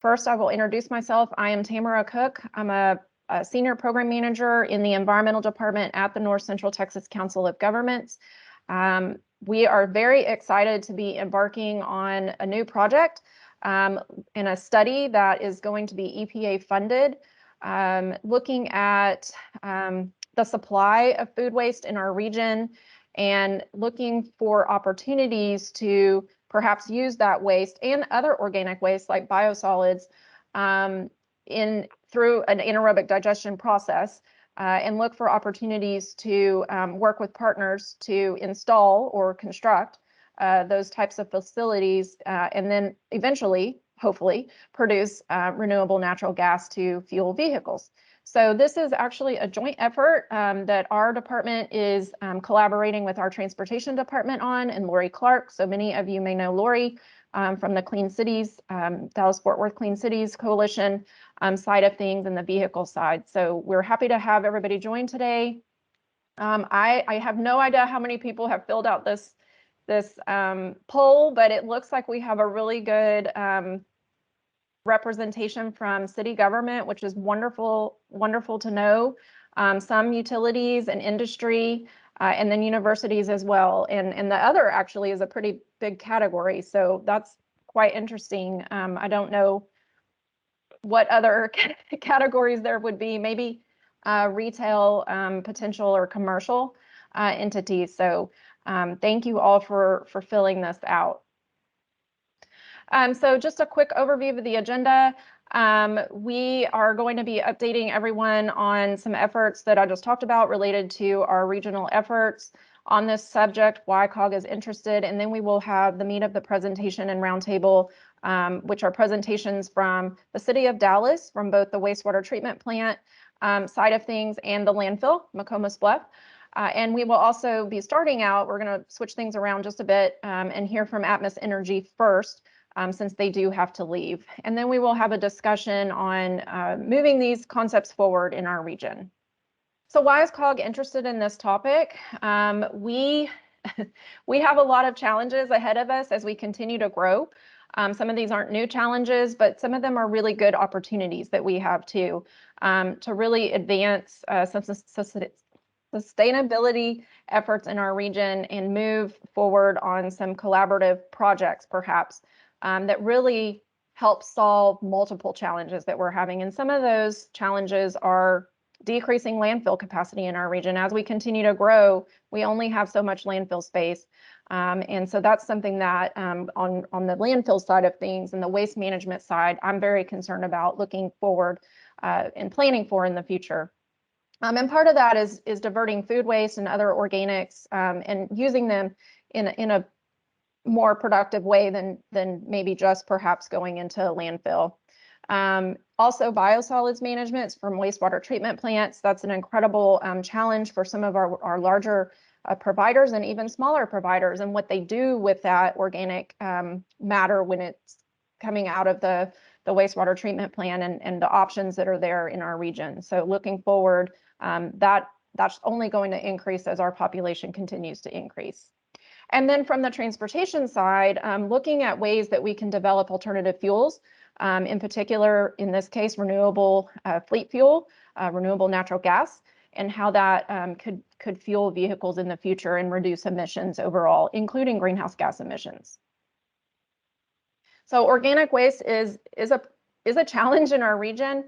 First, I will introduce myself. I am Tamara Cook. I'm a Senior Program Manager in the Environmental Department at the North Central Texas Council of Governments. We are very excited to be embarking on a new project in a study that is going to be EPA funded, looking at the supply of food waste in our region and looking for opportunities to perhaps use that waste and other organic waste like biosolids through an anaerobic digestion process and look for opportunities to work with partners to install or construct those types of facilities and then eventually, hopefully, produce renewable natural gas to fuel vehicles. So this is actually a joint effort that our department is collaborating with our transportation department on, and Lori Clark. So many of you may know Lori from the Clean Cities, Dallas-Fort Worth Clean Cities Coalition side of things and the vehicle side. So we're happy to have everybody join today. I have no idea how many people have filled out this poll, but it looks like we have a really good representation from city government, which is wonderful to know. Some utilities and industry, and then universities as well. And the other actually is a pretty big category. So that's quite interesting. I don't know what other categories there would be, maybe retail, potential, or commercial entities. So thank you all for filling this out. So just a quick overview of the agenda. We are going to be updating everyone on some efforts that I just talked about related to our regional efforts on this subject, why COG is interested, and then we will have the meat of the presentation and roundtable, which are presentations from the city of Dallas, from both the wastewater treatment plant side of things and the landfill, McComas Bluff. And we will also be starting out, we're going to switch things around just a bit and hear from Atmos Energy first, since they do have to leave. And then we will have a discussion on moving these concepts forward in our region. So why is COG interested in this topic? We have a lot of challenges ahead of us as we continue to grow. Some of these aren't new challenges, but some of them are really good opportunities that we have to really advance some sustainability efforts in our region and move forward on some collaborative projects, perhaps, that really help solve multiple challenges that we're having. And some of those challenges are decreasing landfill capacity in our region. As we continue to grow, we only have so much landfill space. And so that's something that on the landfill side of things and the waste management side, I'm very concerned about looking forward and planning for in the future. And part of that is diverting food waste and other organics and using them in a more productive way than maybe just perhaps going into a landfill. Also, biosolids management from wastewater treatment plants. That's an incredible challenge for some of our larger providers and even smaller providers, and what they do with that organic matter when it's coming out of the wastewater treatment plant and the options that are there in our region. So looking forward, that's only going to increase as our population continues to increase. And then from the transportation side, looking at ways that we can develop alternative fuels, in particular, in this case, renewable fleet fuel, renewable natural gas, and how that could fuel vehicles in the future and reduce emissions overall, including greenhouse gas emissions. So organic waste is a challenge in our region.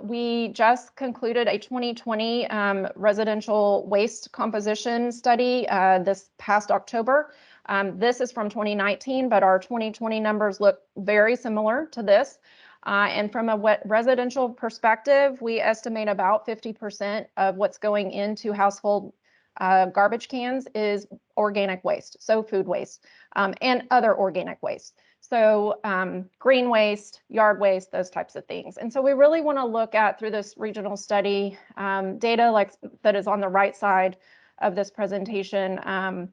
We just concluded a 2020 residential waste composition study this past October. This is from 2019, but our 2020 numbers look very similar to this. And from a residential perspective, we estimate about 50% of what's going into household garbage cans is organic waste, so food waste, and other organic waste. So green waste, yard waste, those types of things. And so we really want to look at, through this regional study, data like that is on the right side of this presentation,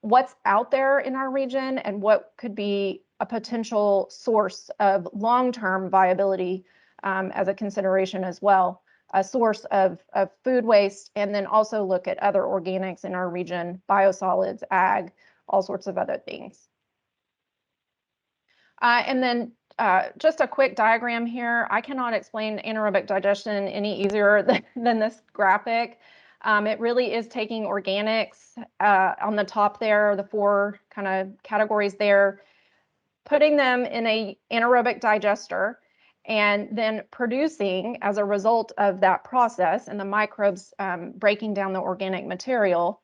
what's out there in our region and what could be a potential source of long-term viability as a consideration as well, a source of food waste, and then also look at other organics in our region, biosolids, ag, all sorts of other things. And then just a quick diagram here. I cannot explain anaerobic digestion any easier than this graphic. It really is taking organics on the top there, the 4 kind of categories there, putting them in a anaerobic digester, and then producing, as a result of that process and the microbes breaking down the organic material,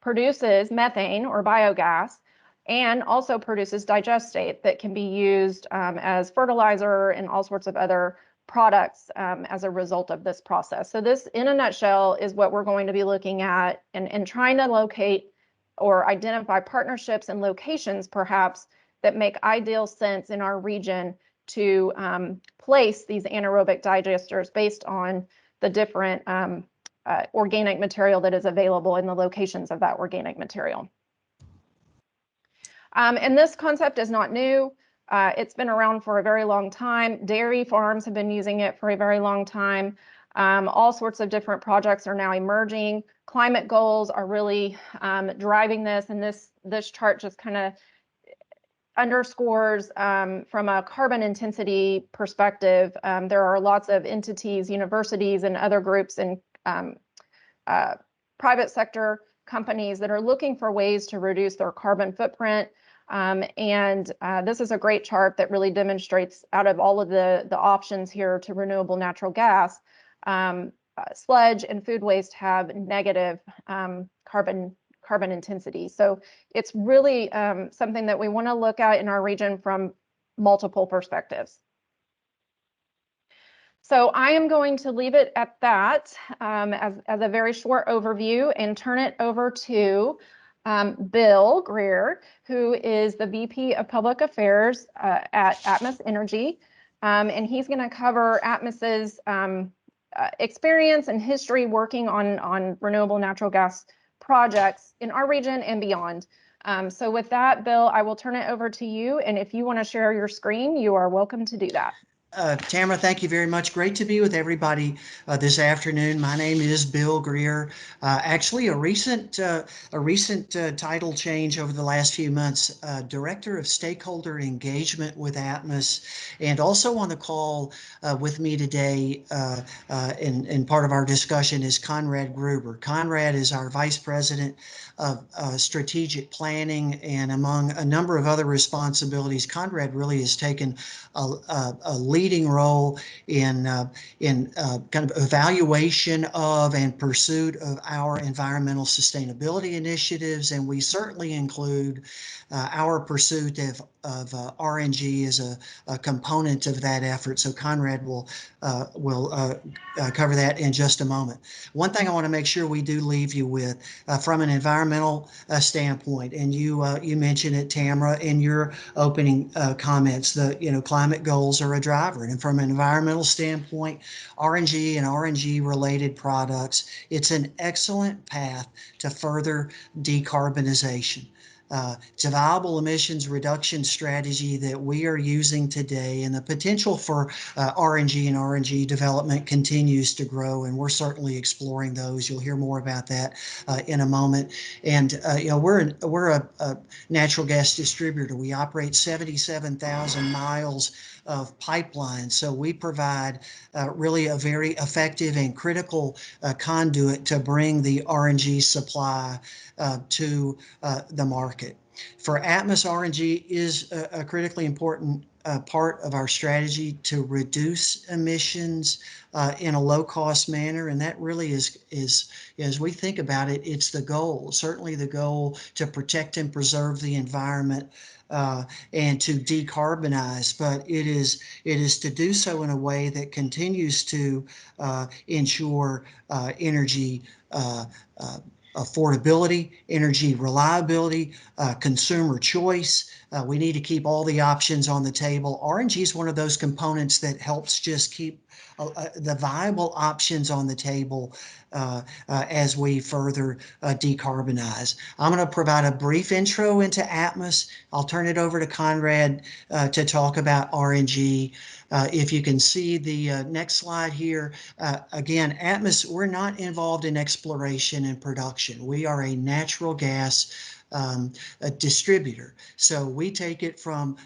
produces methane or biogas, and also produces digestate that can be used as fertilizer and all sorts of other products as a result of this process. So this, in a nutshell, is what we're going to be looking at and trying to locate or identify partnerships and locations, perhaps, that make ideal sense in our region to place these anaerobic digesters based on the different organic material that is available in the locations of that organic material. And this concept is not new. It's been around for a very long time. Dairy farms have been using it for a very long time. All sorts of different projects are now emerging. Climate goals are really driving this, and this chart just kind of underscores from a carbon intensity perspective. There are lots of entities, universities, and other groups and private sector companies that are looking for ways to reduce their carbon footprint. And this is a great chart that really demonstrates, out of all of the options here to renewable natural gas, sludge and food waste have negative carbon intensity. So it's really something that we want to look at in our region from multiple perspectives. So I am going to leave it at that as a very short overview and turn it over to Bill Greer, who is the VP of Public Affairs at Atmos Energy. And he's going to cover Atmos's experience and history working on renewable natural gas projects in our region and beyond. So with that, Bill, I will turn it over to you. And if you want to share your screen, you are welcome to do that. Tamara, thank you very much. Great to be with everybody this afternoon. My name is Bill Greer. Actually, a recent title change over the last few months, Director of Stakeholder Engagement with Atmos, and also on the call with me today in part of our discussion is Conrad Gruber. Conrad is our Vice President of Strategic Planning, and among a number of other responsibilities, Conrad really has taken a leading role in kind of evaluation of and pursuit of our environmental sustainability initiatives, and we certainly include our pursuit of RNG as a component of that effort. So Conrad will cover that in just a moment. One thing I want to make sure we do leave you with from an environmental standpoint, and you mentioned it, Tamara, in your opening comments, the climate goals are a driver, and from an environmental standpoint, RNG and RNG related products, it's an excellent path to further decarbonization. It's a viable emissions reduction strategy that we are using today, and the potential for RNG and RNG development continues to grow, and we're certainly exploring those. You'll hear more about that in a moment. And we're a natural gas distributor. We operate 77,000 miles of pipeline, so we provide really a very effective and critical conduit to bring the RNG supply to the market. For Atmos, RNG is a critically important part of our strategy to reduce emissions in a low-cost manner, and that really is, as we think about it, it's the goal, certainly the goal to protect and preserve the environment and to decarbonize, but it is to do so in a way that continues to ensure energy affordability, energy reliability, consumer choice. We need to keep all the options on the table. RNG is one of those components that helps just keep the viable options on the table as we further decarbonize. I'm going to provide a brief intro into Atmos. I'll turn it over to Conrad to talk about RNG. If you can see the next slide here, again, Atmos, we're not involved in exploration and production. We are a natural gas a distributor. So we take it from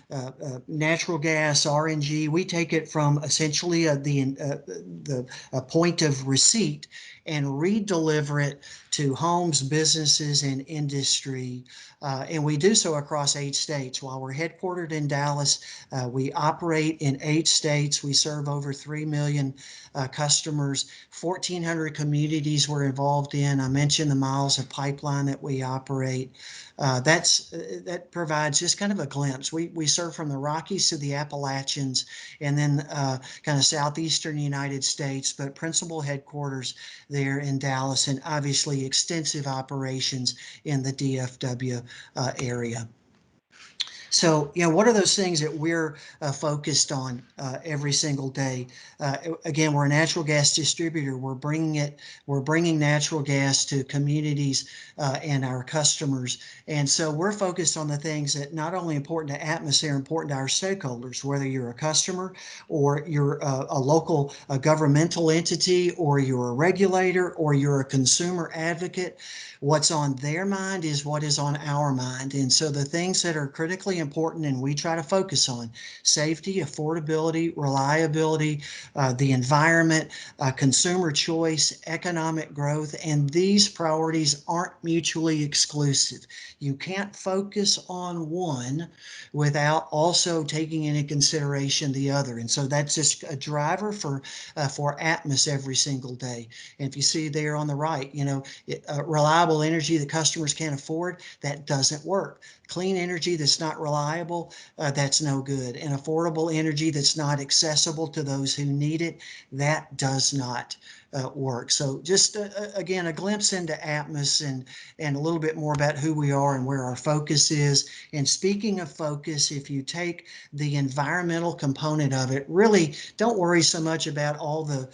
natural gas, RNG. We take it from essentially the point of receipt and re-deliver it to homes, businesses, and industry. And we do so across 8 states. While we're headquartered in Dallas, we operate in 8 states. We serve over 3 million customers. 1,400 communities we're involved in. I mentioned the miles of pipeline that we operate. That provides just kind of a glimpse. We serve from the Rockies to the Appalachians, and then kind of southeastern United States, but principal headquarters there in Dallas, and obviously extensive operations in the DFW area. So, what are those things that we're focused on every single day? Again, we're a natural gas distributor. We're bringing natural gas to communities and our customers. And so we're focused on the things that not only important to Atmos, they're important to our stakeholders, whether you're a customer or you're a local governmental entity, or you're a regulator, or you're a consumer advocate. What's on their mind is what is on our mind. And so the things that are critically important and we try to focus on: safety, affordability, reliability, the environment, consumer choice, economic growth, and these priorities aren't mutually exclusive. You can't focus on one without also taking into consideration the other. And so that's just a driver for Atmos every single day. And if you see there on the right, reliable energy that customers can't afford, that doesn't work. Clean energy that's not reliable, that's no good. And affordable energy that's not accessible to those who need it, that does not work. So just again, a glimpse into Atmos and a little bit more about who we are and where our focus is. And speaking of focus, if you take the environmental component of it, really don't worry so much about all the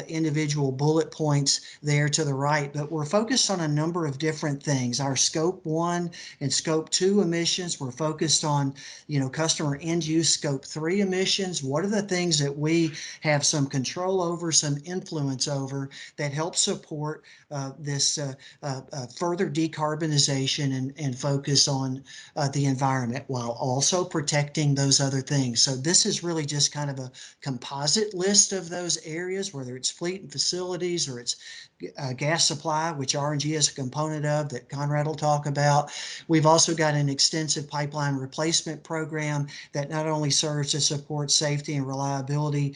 individual bullet points there to the right, but we're focused on a number of different things. Our scope 1 and scope 2 emissions, we're focused on, customer end use scope 3 emissions. What are the things that we have some control over, some influence over, that help support this further decarbonization and focus on the environment, while also protecting those other things. So this is really just kind of a composite list of those areas, whether it's fleet and facilities or it's gas supply, which RNG is a component of, that Conrad will talk about. We've also got an extensive pipeline replacement program that not only serves to support safety and reliability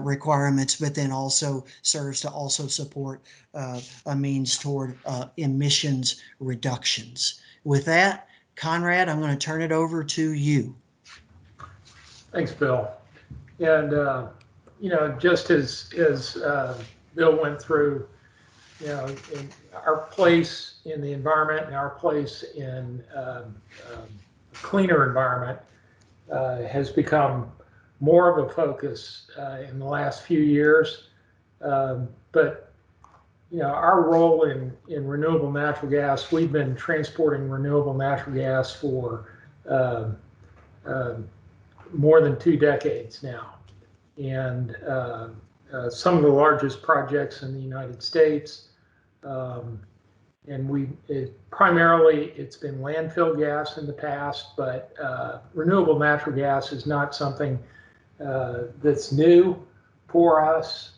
requirements, but then also serves to also support a means toward emissions reductions. With that, Conrad, I'm going to turn it over to you. Thanks, Bill. And just as Bill went through, in our place in the environment and our place in a cleaner environment has become more of a focus in the last few years. But our role in renewable natural gas, we've been transporting renewable natural gas for more than 2 decades now. And some of the largest projects in the United States. And primarily it's been landfill gas in the past, but renewable natural gas is not something that's new for us.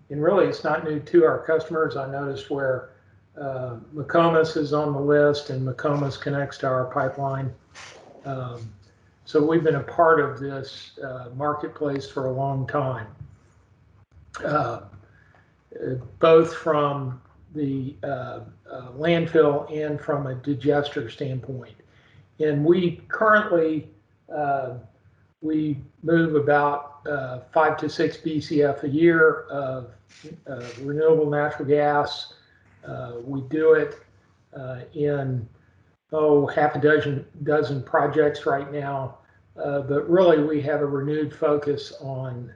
And really it's not new to our customers. I noticed where McComas is on the list, and McComas connects to our pipeline. So we've been a part of this marketplace for a long time, both from the landfill and from a digester standpoint. And we currently, we move about 5 to 6 BCF a year of renewable natural gas. We do it in half a dozen projects right now, but really we have a renewed focus on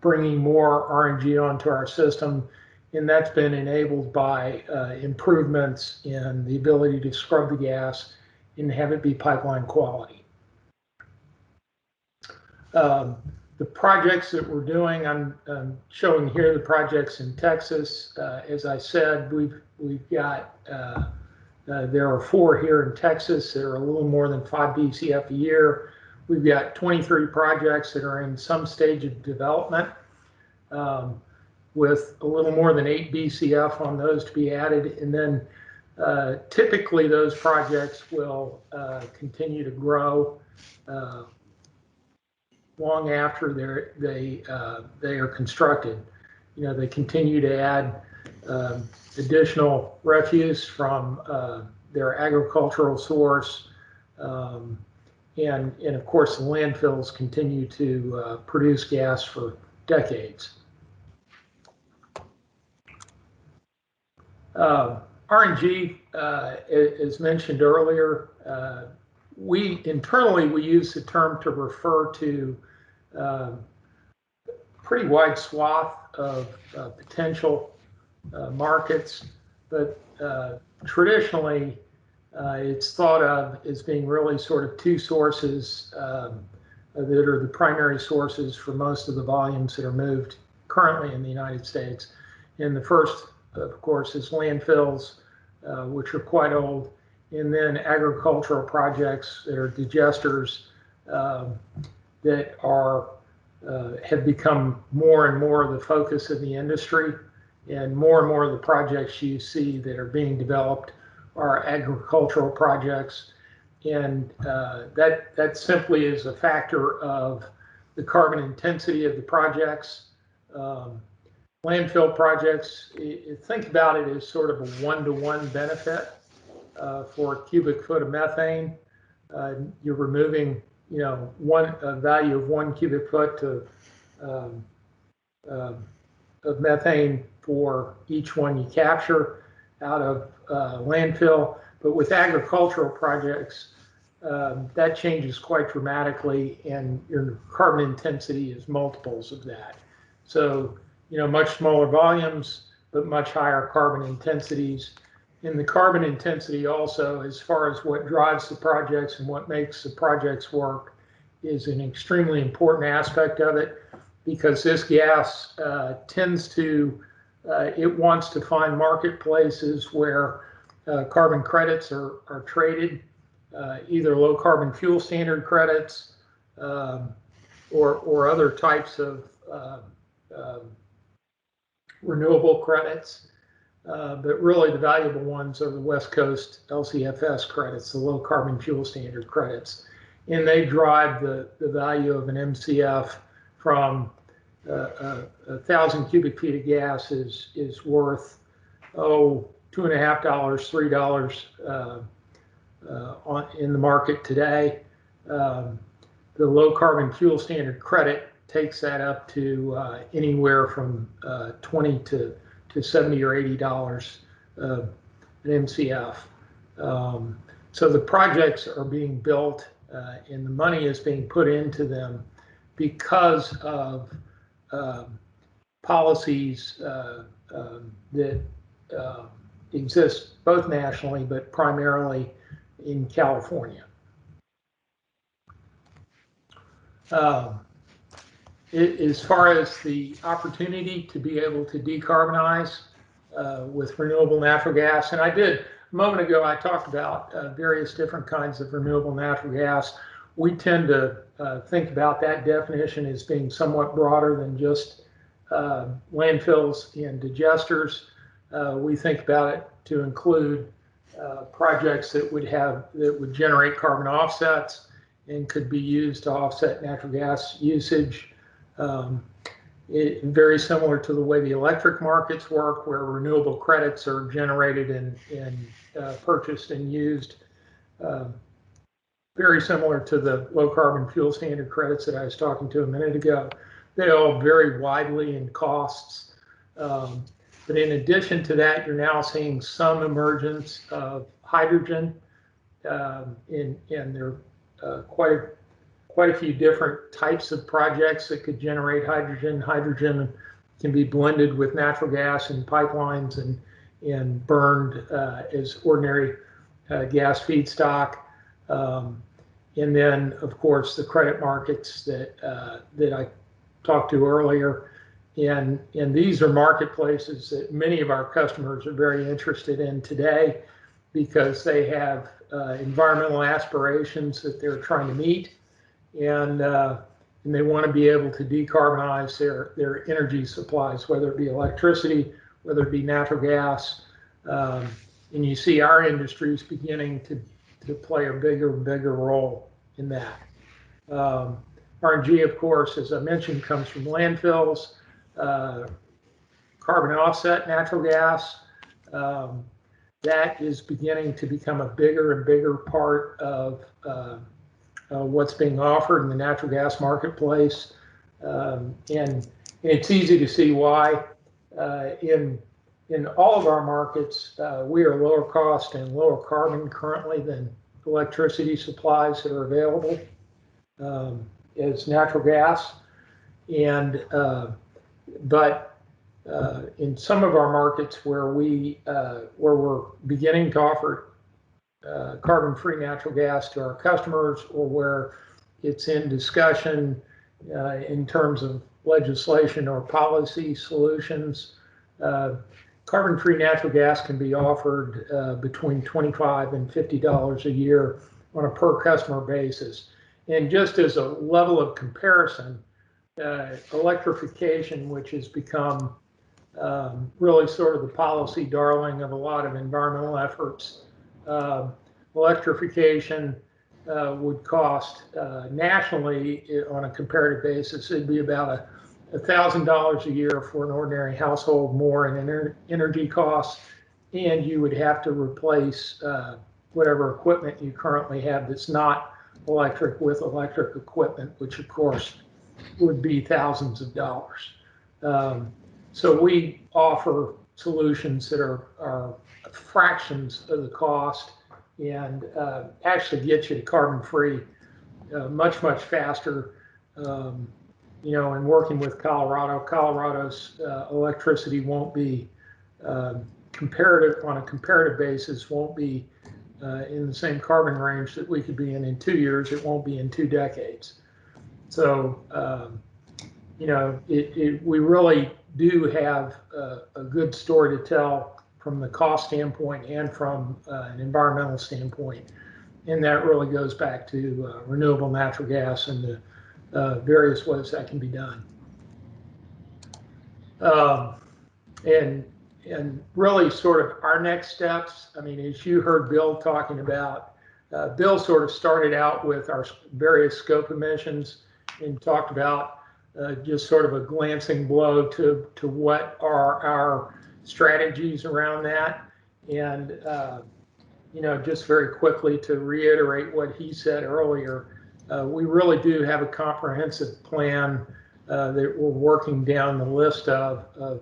bringing more RNG onto our system, and that's been enabled by improvements in the ability to scrub the gas and have it be pipeline quality. The The projects that we're doing, I'm showing here the projects in Texas. As I said, we've got there are 4 here in Texas that are a little more than 5 BCF a year. We've got 23 projects that are in some stage of development, with a little more than 8 BCF on those to be added. And then typically those projects will continue to grow long after they are constructed. You know, they continue to add additional refuse from their agricultural source, and of course the landfills continue to produce gas for decades. RNG, as mentioned earlier, we internally use the term to refer to pretty wide swath of potential markets, but traditionally it's thought of as being really sort of 2 sources that are the primary sources for most of the volumes that are moved currently in the United States. And the first, of course, is landfills, which are quite old, and then agricultural projects that are digesters that are have become more and more the focus of the industry, and more of the projects you see that are being developed are agricultural projects, and that simply is a factor of the carbon intensity of the projects. Landfill projects, think about it as sort of a 1-to-1 benefit for a cubic foot of methane. You're removing, you know, a value of 1 cubic foot of methane for each one you capture out of landfill. But with agricultural projects, that changes quite dramatically, and your carbon intensity is multiples of that. So, you know, much smaller volumes, but much higher carbon intensities. And the carbon intensity also, as far as what drives the projects and what makes the projects work, is an extremely important aspect of it, because this gas tends to, it wants to find marketplaces where carbon credits are traded, either low carbon fuel standard credits or other types of renewable credits. But really the valuable ones are the West Coast LCFS credits, the low carbon fuel standard credits. And they drive the value of an MCF from 1,000 cubic feet of gas is worth, $2.50, $3 in the market today. The low carbon fuel standard credit takes that up to anywhere from 20 to $70 or $80 an MCF. So the projects are being built and the money is being put into them because of policies that exist both nationally, but primarily in California. As far as the opportunity to be able to decarbonize with renewable natural gas, and I did a moment ago, I talked about various different kinds of renewable natural gas. We tend to think about that definition as being somewhat broader than just landfills and digesters. We think about it to include projects that would generate carbon offsets and could be used to offset natural gas usage. Very similar to the way the electric markets work, where renewable credits are generated and purchased and used. Very similar to the low carbon fuel standard credits that I was talking to a minute ago. They all vary widely in costs. But in addition to that, you're now seeing some emergence of hydrogen, and there are quite a few different types of projects that could generate hydrogen. Hydrogen can be blended with natural gas in pipelines and burned as ordinary gas feedstock. And then, of course, the credit markets that I talked to earlier. And these are marketplaces that many of our customers are very interested in today because they have environmental aspirations that they're trying to meet, and they want to be able to decarbonize their energy supplies, whether it be electricity, whether it be natural gas. And you see our industries beginning to play a bigger and bigger role in that. RNG, of course, as I mentioned, comes from landfills, carbon offset natural gas. That is beginning to become a bigger and bigger part of what's being offered in the natural gas marketplace. And it's easy to see why. In all of our markets, we are lower cost and lower carbon currently than electricity supplies that are available as natural gas. And but in some of our markets where we're beginning to offer carbon-free natural gas to our customers, or where it's in discussion in terms of legislation or policy solutions, carbon-free natural gas can be offered between $25 and $50 a year on a per customer basis. And just as a level of comparison, electrification, which has become really sort of the policy darling of a lot of environmental efforts, electrification would cost nationally on a comparative basis, it'd be about $1,000 a year for an ordinary household more in energy costs, and you would have to replace whatever equipment you currently have that's not electric with electric equipment, which of course would be thousands of dollars. So we offer solutions that are fractions of the cost and actually get you to carbon free much faster. You know, and working with Colorado's electricity won't be on a comparative basis, won't be in the same carbon range that we could be in 2 years. It won't be in 2 decades. So, you know, we really do have a good story to tell from the cost standpoint and from an environmental standpoint. And that really goes back to renewable natural gas and the various ways that can be done. And really sort of our next steps, I mean, as you heard Bill talking about, Bill sort of started out with our various scope emissions and talked about just sort of a glancing blow to what are our strategies around that. And, you know, just very quickly to reiterate what he said earlier, we really do have a comprehensive plan that we're working down the list of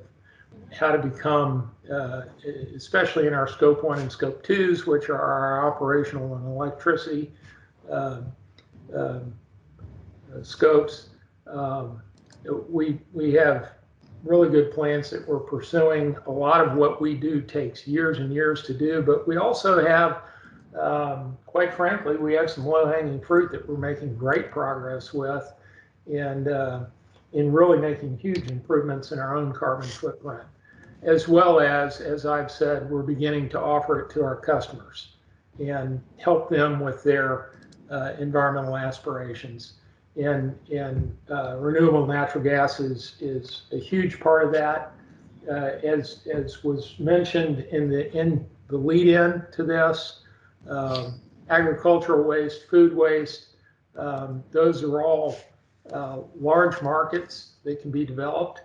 how to become, especially in our scope 1 and scope 2s, which are our operational and electricity scopes. We have really good plans that we're pursuing. A lot of what we do takes years and years to do, but we also have, quite frankly, we have some low-hanging fruit that we're making great progress with, and in really making huge improvements in our own carbon footprint, as well as I've said, we're beginning to offer it to our customers and help them with their environmental aspirations. And renewable natural gas is a huge part of that. As was mentioned in the lead-in to this, agricultural waste, food waste, those are all large markets. They can be developed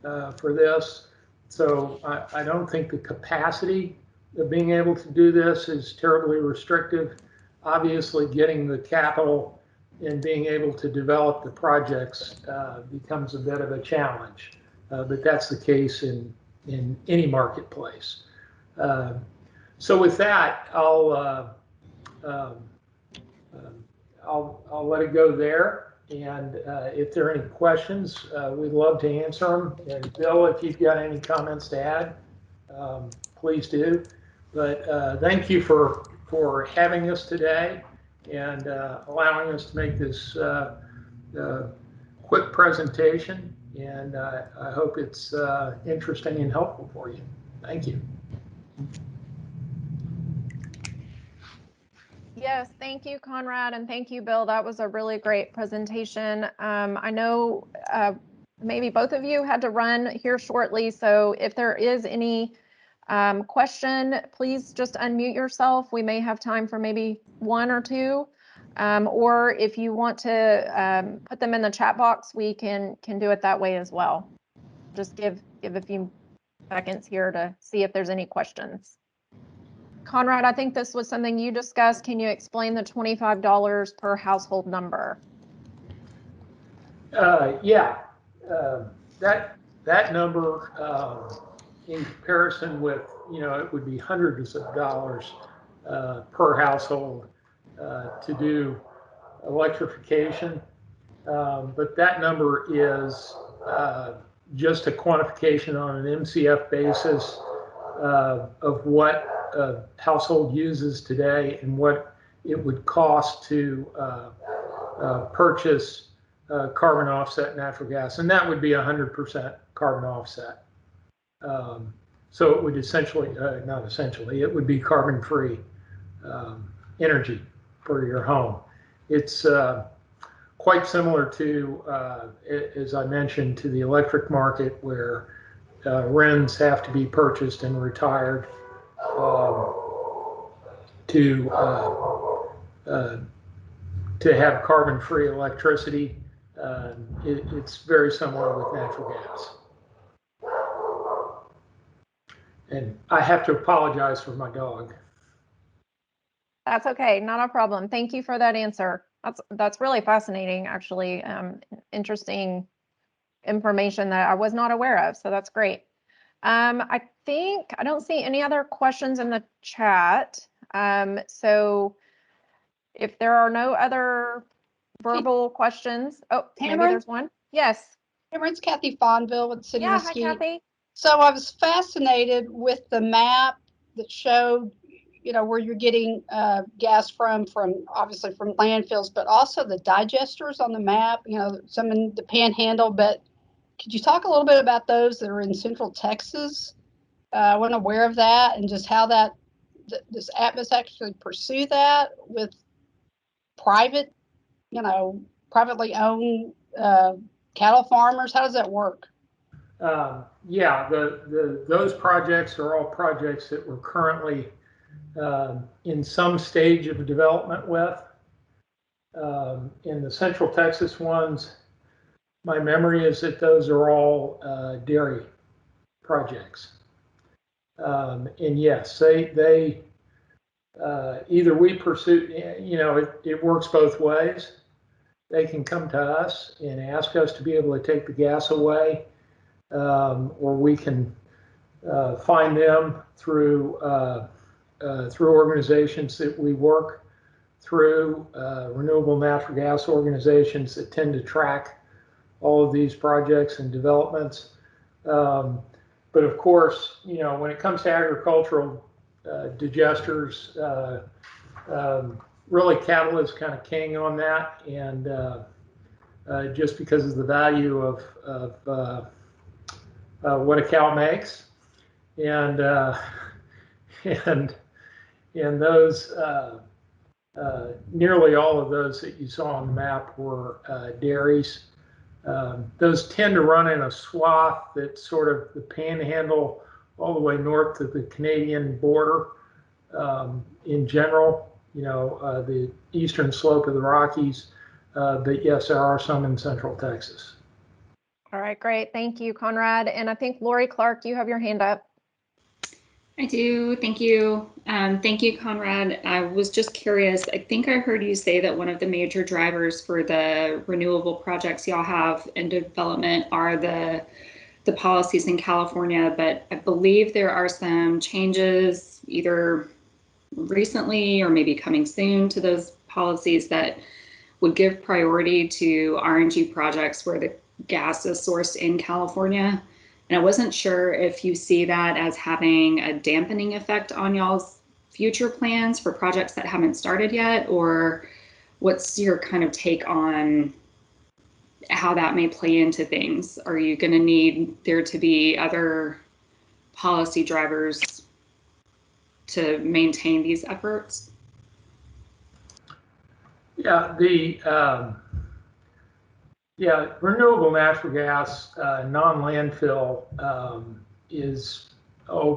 for this. So I don't think the capacity of being able to do this is terribly restrictive. Obviously, getting the capital and being able to develop the projects becomes a bit of a challenge, but that's the case in any marketplace. So with that, I'll let it go there. And if there are any questions, we'd love to answer them. And Bill, if you've got any comments to add, please do. But thank you for having us today and allowing us to make this quick presentation, and I hope it's interesting and helpful for you. Thank you. Yes, thank you, Conrad, and thank you, Bill. That was a really great presentation. I know maybe both of you had to run here shortly, so if there is any question, please just unmute yourself. We may have time for maybe one or two, or if you want to put them in the chat box, we can do it that way as well. Just give a few seconds here to see if there's any questions. Conrad, I think this was something you discussed. Can you explain the $25 per household number? Yeah, that number in comparison with, it would be hundreds of dollars per household to do electrification. But that number is just a quantification on an MCF basis of what a household uses today and what it would cost to purchase carbon offset natural gas, and that would be 100% carbon offset. So it would essentially, not essentially, it would be carbon-free energy for your home. It's quite similar to, as I mentioned, to the electric market where RINs have to be purchased and retired to have carbon-free electricity. It's very similar with natural gas. And I have to apologize for my dog. That's okay, not a problem. Thank you for that answer. That's really fascinating, actually. Interesting information that I was not aware of, so that's great. I think I don't see any other questions in the chat. So if there are no other verbal questions, maybe Cameron? there's one. Yes. It's Kathy Fonville with the City of Yeah, hi, Mesquite. Kathy. So I was fascinated with the map that showed, where you're getting gas from obviously from landfills, but also the digesters on the map, some in the Panhandle. But could you talk a little bit about those that are in Central Texas? I wasn't aware of that, and just how does Atmos actually pursue that with private, privately owned cattle farmers? How does that work? Yeah, those projects are all projects that we're currently in some stage of development with. In the Central Texas ones, my memory is that those are all dairy projects. And yes, they either we pursue, it works both ways. They can come to us and ask us to be able to take the gas away, or we can find them through organizations that we work through, renewable natural gas organizations that tend to track all of these projects and developments. But of course, when it comes to agricultural digesters, really cattle is kind of king on that, and just because of the value of what a cow makes, and those nearly all of those that you saw on the map were dairies. Those tend to run in a swath that's sort of the Panhandle all the way north to the Canadian border. In general, the eastern slope of the Rockies, but yes, there are some in Central Texas. All right, great. Thank you, Conrad. And I think Lori Clark, you have your hand up. I do. Thank you. Thank you, Conrad. I was just curious. I think I heard you say that one of the major drivers for the renewable projects y'all have in development are the policies in California, but I believe there are some changes either recently or maybe coming soon to those policies that would give priority to RNG projects where the gas is sourced in California. And I wasn't sure if you see that as having a dampening effect on y'all's future plans for projects that haven't started yet, or what's your kind of take on how that may play into things. Are you going to need there to be other policy drivers to maintain these efforts? Yeah, renewable natural gas, non-landfill, is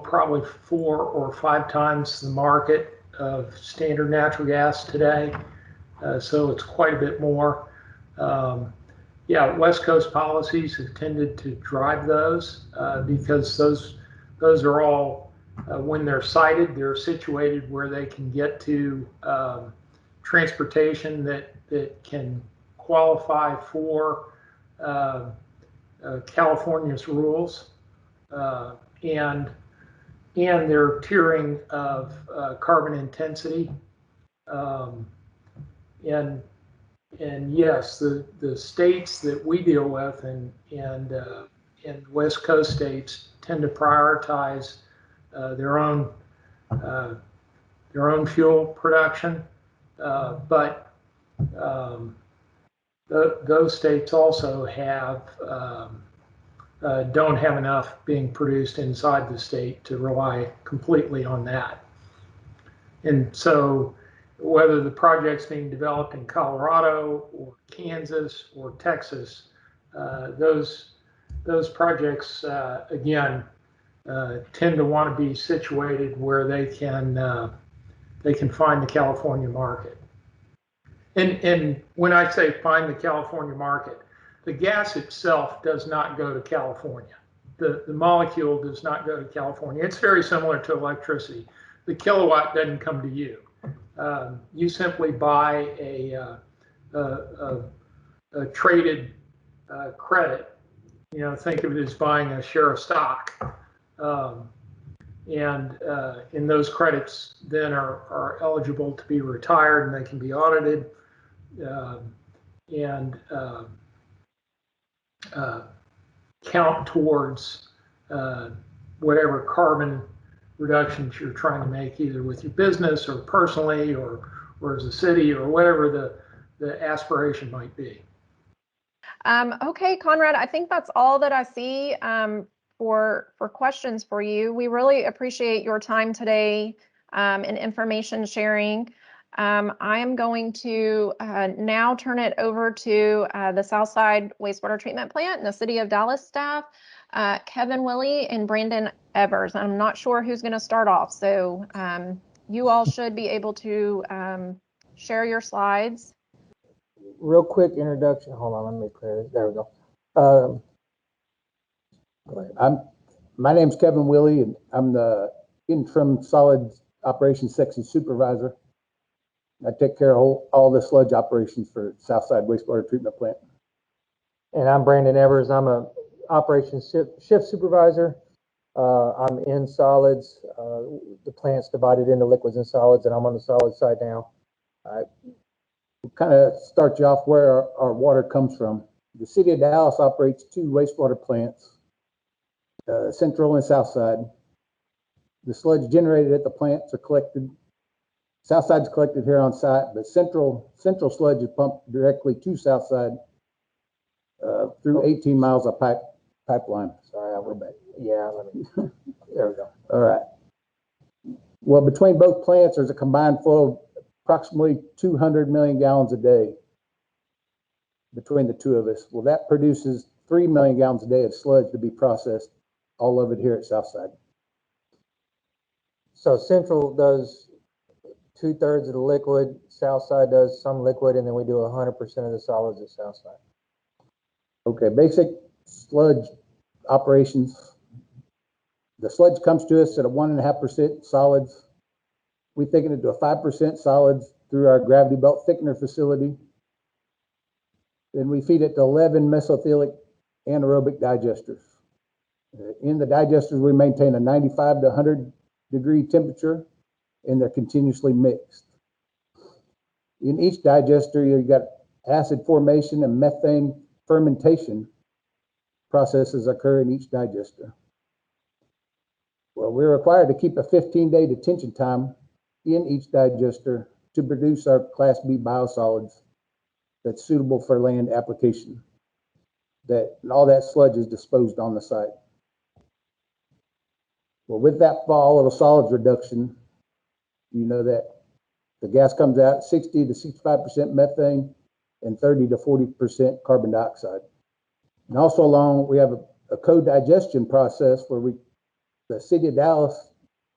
probably 4 or 5 times the market of standard natural gas today. So it's quite a bit more. West Coast policies have tended to drive those because those are all, when they're sited, they're situated where they can get to transportation that can qualify for California's rules, and their tiering of carbon intensity. And yes, the states that we deal with and West Coast states tend to prioritize their own fuel production, but those states also have don't have enough being produced inside the state to rely completely on that. And so whether the project's being developed in Colorado or Kansas or Texas, those projects again tend to want to be situated where they can find the California market. And when I say find the California market, the gas itself does not go to California. The molecule does not go to California. It's very similar to electricity. The kilowatt doesn't come to you. You simply buy a traded credit. Think of it as buying a share of stock. And those credits then are eligible to be retired, and they can be audited and count towards whatever carbon reductions you're trying to make, either with your business or personally or as a city or whatever the aspiration might be. Okay, Conrad, I think that's all that I see for questions for you. We really appreciate your time today and information sharing. I am going to now turn it over to the Southside Wastewater Treatment Plant and the City of Dallas staff, Kevin Willie and Brandon Evers. I'm not sure who's going to start off, so you all should be able to share your slides. Real quick introduction. Hold on, let me clear this. There we go. Go ahead. My name's Kevin Willie, and I'm the interim solids operations section supervisor. I take care of all the sludge operations for Southside Wastewater Treatment Plant. And I'm Brandon Evers. I'm a operations shift supervisor. I'm in solids. The plant's divided into liquids and solids, and I'm on the solid side now. We'll kind of start you off where our water comes from. The City of Dallas operates 2 wastewater plants, Central and Southside. The sludge generated at the plants are collected. Southside's collected here on site, but Central sludge is pumped directly to Southside through 18 miles of pipeline. Sorry, I'll go back. Yeah, there we go. All right. Well, between both plants, there's a combined flow of approximately 200 million gallons a day between the two of us. Well, that produces 3 million gallons a day of sludge to be processed, all of it here at Southside. So Central does 2/3 of the liquid, Southside does some liquid, and then we do 100% of the solids at Southside. Okay, basic sludge operations. The sludge comes to us at a 1.5% solids. We thicken it to a 5% solids through our gravity belt thickener facility. Then we feed it to 11 mesothelic anaerobic digesters. In the digesters, we maintain a 95 to 100 degree temperature, and they're continuously mixed. In each digester, you've got acid formation and methane fermentation processes occur in each digester. Well, we're required to keep a 15-day detention time in each digester to produce our Class B biosolids that's suitable for land application. and all that sludge is disposed on the site. Well, with that volatile solids reduction, you know that the gas comes out 60 to 65% methane and 30 to 40% carbon dioxide. And also we have a co-digestion process where the city of Dallas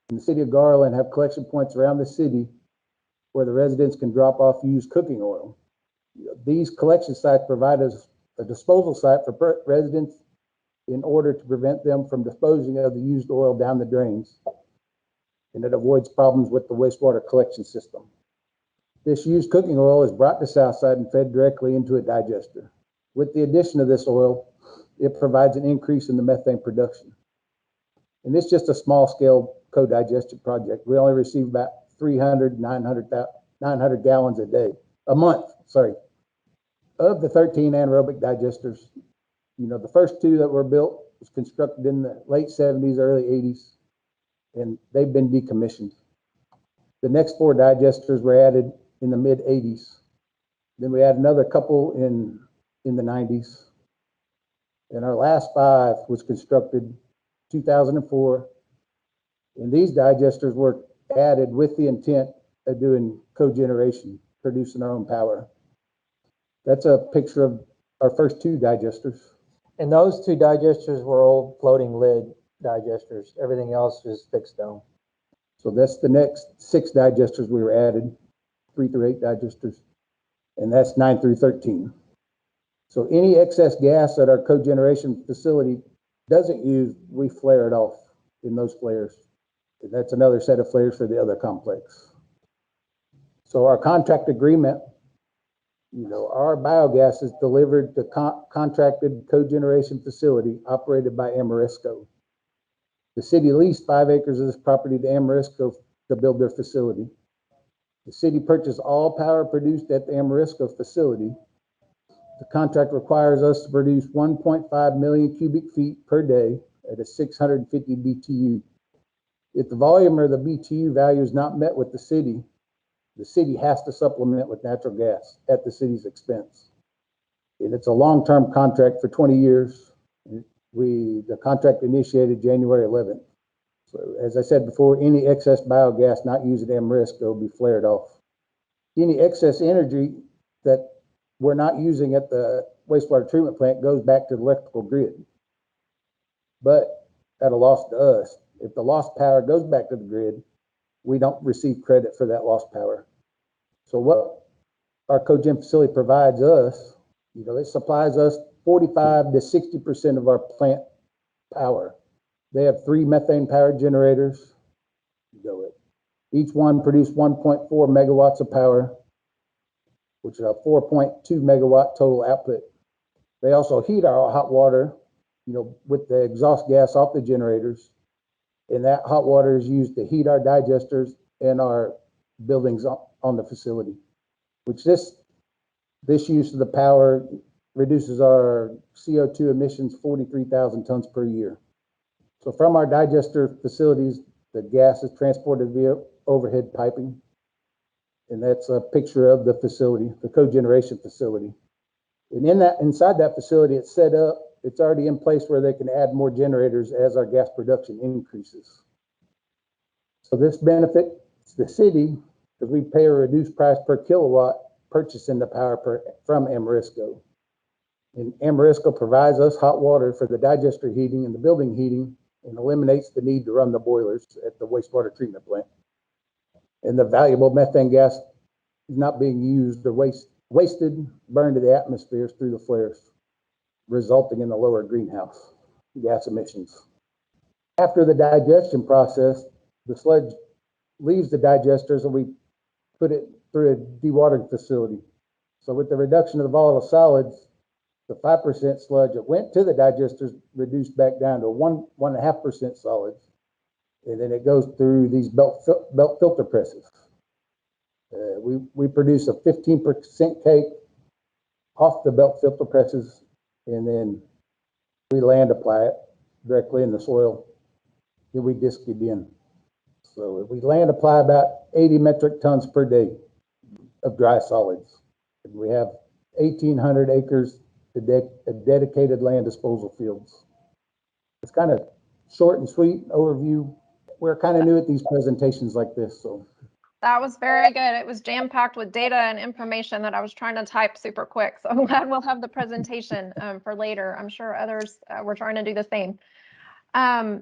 and the city of Garland have collection points around the city where the residents can drop off used cooking oil. These collection sites provide us a disposal site for residents in order to prevent them from disposing of the used oil down the drains. And it avoids problems with the wastewater collection system. This used cooking oil is brought to Southside and fed directly into a digester. With the addition of this oil, it provides an increase in the methane production. And it's just a small scale co-digestion project. We only receive about 900 gallons a month. Of the 13 anaerobic digesters, the first 2 that were built was constructed in the late 70s, early 80s, and they've been decommissioned. The next 4 digesters were added in the mid 80s. Then we had another couple in the 90s. And our last 5 was constructed 2004. And these digesters were added with the intent of doing cogeneration, producing our own power. That's a picture of our first 2 digesters. And those 2 digesters were old floating lid digesters. Everything else is fixed dome. So that's the next 6 digesters we were added, 3 through 8 digesters, and that's 9 through 13. So any excess gas that our cogeneration facility doesn't use, we flare it off in those flares. And that's another set of flares for the other complex. So our contract agreement, our biogas is delivered to contracted cogeneration facility operated by Ameresco. The city leased 5 acres of this property to Ameresco to build their facility. The city purchased all power produced at the Ameresco facility. The contract requires us to produce 1.5 million cubic feet per day at a 650 BTU. If the volume or the BTU value is not met with the city has to supplement with natural gas at the city's expense. And it's a long-term contract for 20 years. The contract initiated January 11th. So as I said before, any excess biogas not used at Ameresco will be flared off. Any excess energy that we're not using at the wastewater treatment plant goes back to the electrical grid, but at a loss to us. If the lost power goes back to the grid, we don't receive credit for that lost power. So what our cogen facility provides us, it supplies us 45 to 60% of our plant power. They have 3 methane powered generators. Each one produced 1.4 megawatts of power, which is a 4.2 megawatt total output. They also heat our hot water, with the exhaust gas off the generators. And that hot water is used to heat our digesters and our buildings on the facility, which this use of the power reduces our CO2 emissions 43,000 tons per year. So from our digester facilities, the gas is transported via overhead piping. And that's a picture of the facility, the cogeneration facility. And inside that facility, it's set up, it's already in place where they can add more generators as our gas production increases. So this benefits the city because we pay a reduced price per kilowatt purchasing the power from Ameresco. And Ameresco provides us hot water for the digester heating and the building heating and eliminates the need to run the boilers at the wastewater treatment plant. And the valuable methane gas is not being used or wasted, burned to the atmosphere through the flares, resulting in the lower greenhouse gas emissions. After the digestion process, the sludge leaves the digesters and we put it through a dewatering facility. So with the reduction of the volatile solids, the 5% sludge that went to the digesters reduced back down to 1.5% solids. And then it goes through these belt filter presses. We produce a 15% cake off the belt filter presses, and then we land apply it directly in the soil. Then we disc it in. So we land apply about 80 metric tons per day of dry solids. And we have 1,800 acres dedicated land disposal fields. It's kind of short and sweet overview. We're kind of new at these presentations like this, so. That was very good. It was jam-packed with data and information that I was trying to type super quick. So I'm glad we'll have the presentation for later. I'm sure others were trying to do the same.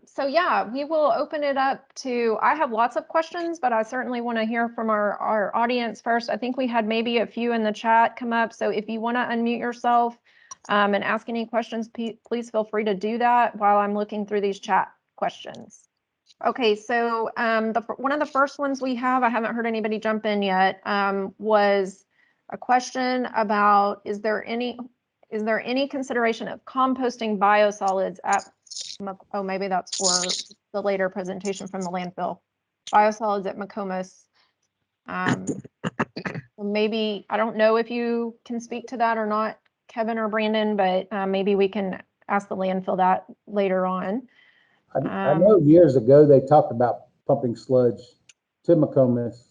So yeah, we will open it up to, I have lots of questions, but I certainly want to hear from our audience first. I think we had maybe a few in the chat come up. So if you want to unmute yourself and ask any questions, please feel free to do that while I'm looking through these chat questions. Okay, so one of the first ones we have, I haven't heard anybody jump in yet, was a question about, is there any consideration of composting biosolids at, oh, maybe that's for the later presentation from the landfill, biosolids at McComas. Maybe, I don't know if you can speak to that or not, Kevin or Brandon, but maybe we can ask the landfill that later on. I know years ago they talked about pumping sludge to McComas,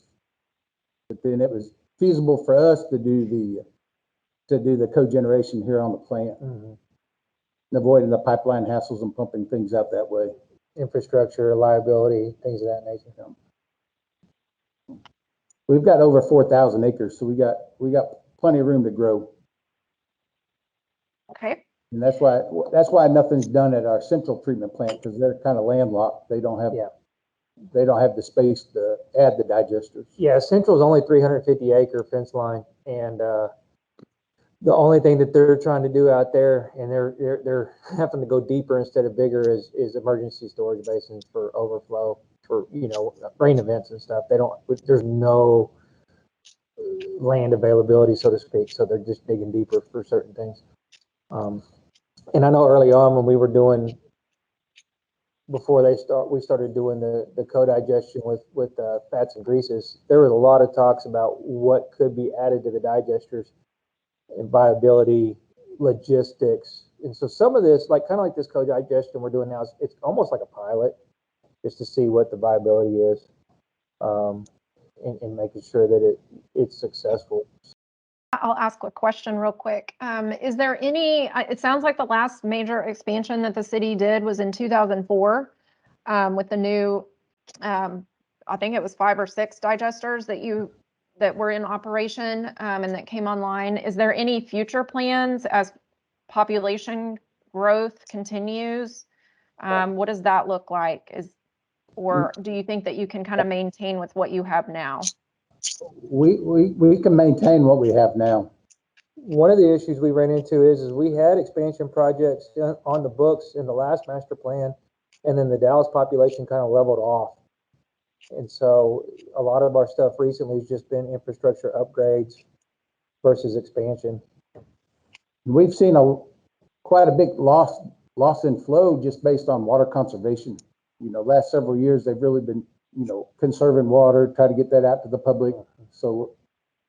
but then it was feasible for us to do the cogeneration here on the plant, avoiding the pipeline hassles and pumping things out that way. Infrastructure, liability, things of that nature. We've got over 4,000 acres, so we got plenty of room to grow. Okay. And that's why nothing's done at our central treatment plant, because they're kind of landlocked. They don't have the space to add the digesters. Yeah, Central's only 350 acre fence line, and the only thing that they're trying to do out there, and they're having to go deeper instead of bigger, is emergency storage basins for overflow for rain events and stuff. There's no land availability, so to speak, so they're just digging deeper for certain things. And I know early on when we were doing, before we started doing the co-digestion with fats and greases, there was a lot of talks about what could be added to the digesters and viability, logistics. And so some of this, kind of like this co-digestion we're doing now, it's almost like a pilot, just to see what the viability is, and making sure that it's successful. I'll ask a question real quick. Is there any, it sounds like the last major expansion that the city did was in 2004 with the new, I think it was 5 or 6 digesters that were in operation and that came online. Is there any future plans as population growth continues? What does that look like? Or do you think that you can kind of maintain with what you have now? We can maintain what we have now. One of the issues we ran into is we had expansion projects on the books in the last master plan, and then the Dallas population kind of leveled off. And so a lot of our stuff recently has just been infrastructure upgrades versus expansion. We've seen quite a big loss in flow just based on water conservation. Last several years they've really been conserving water, try to get that out to the public. So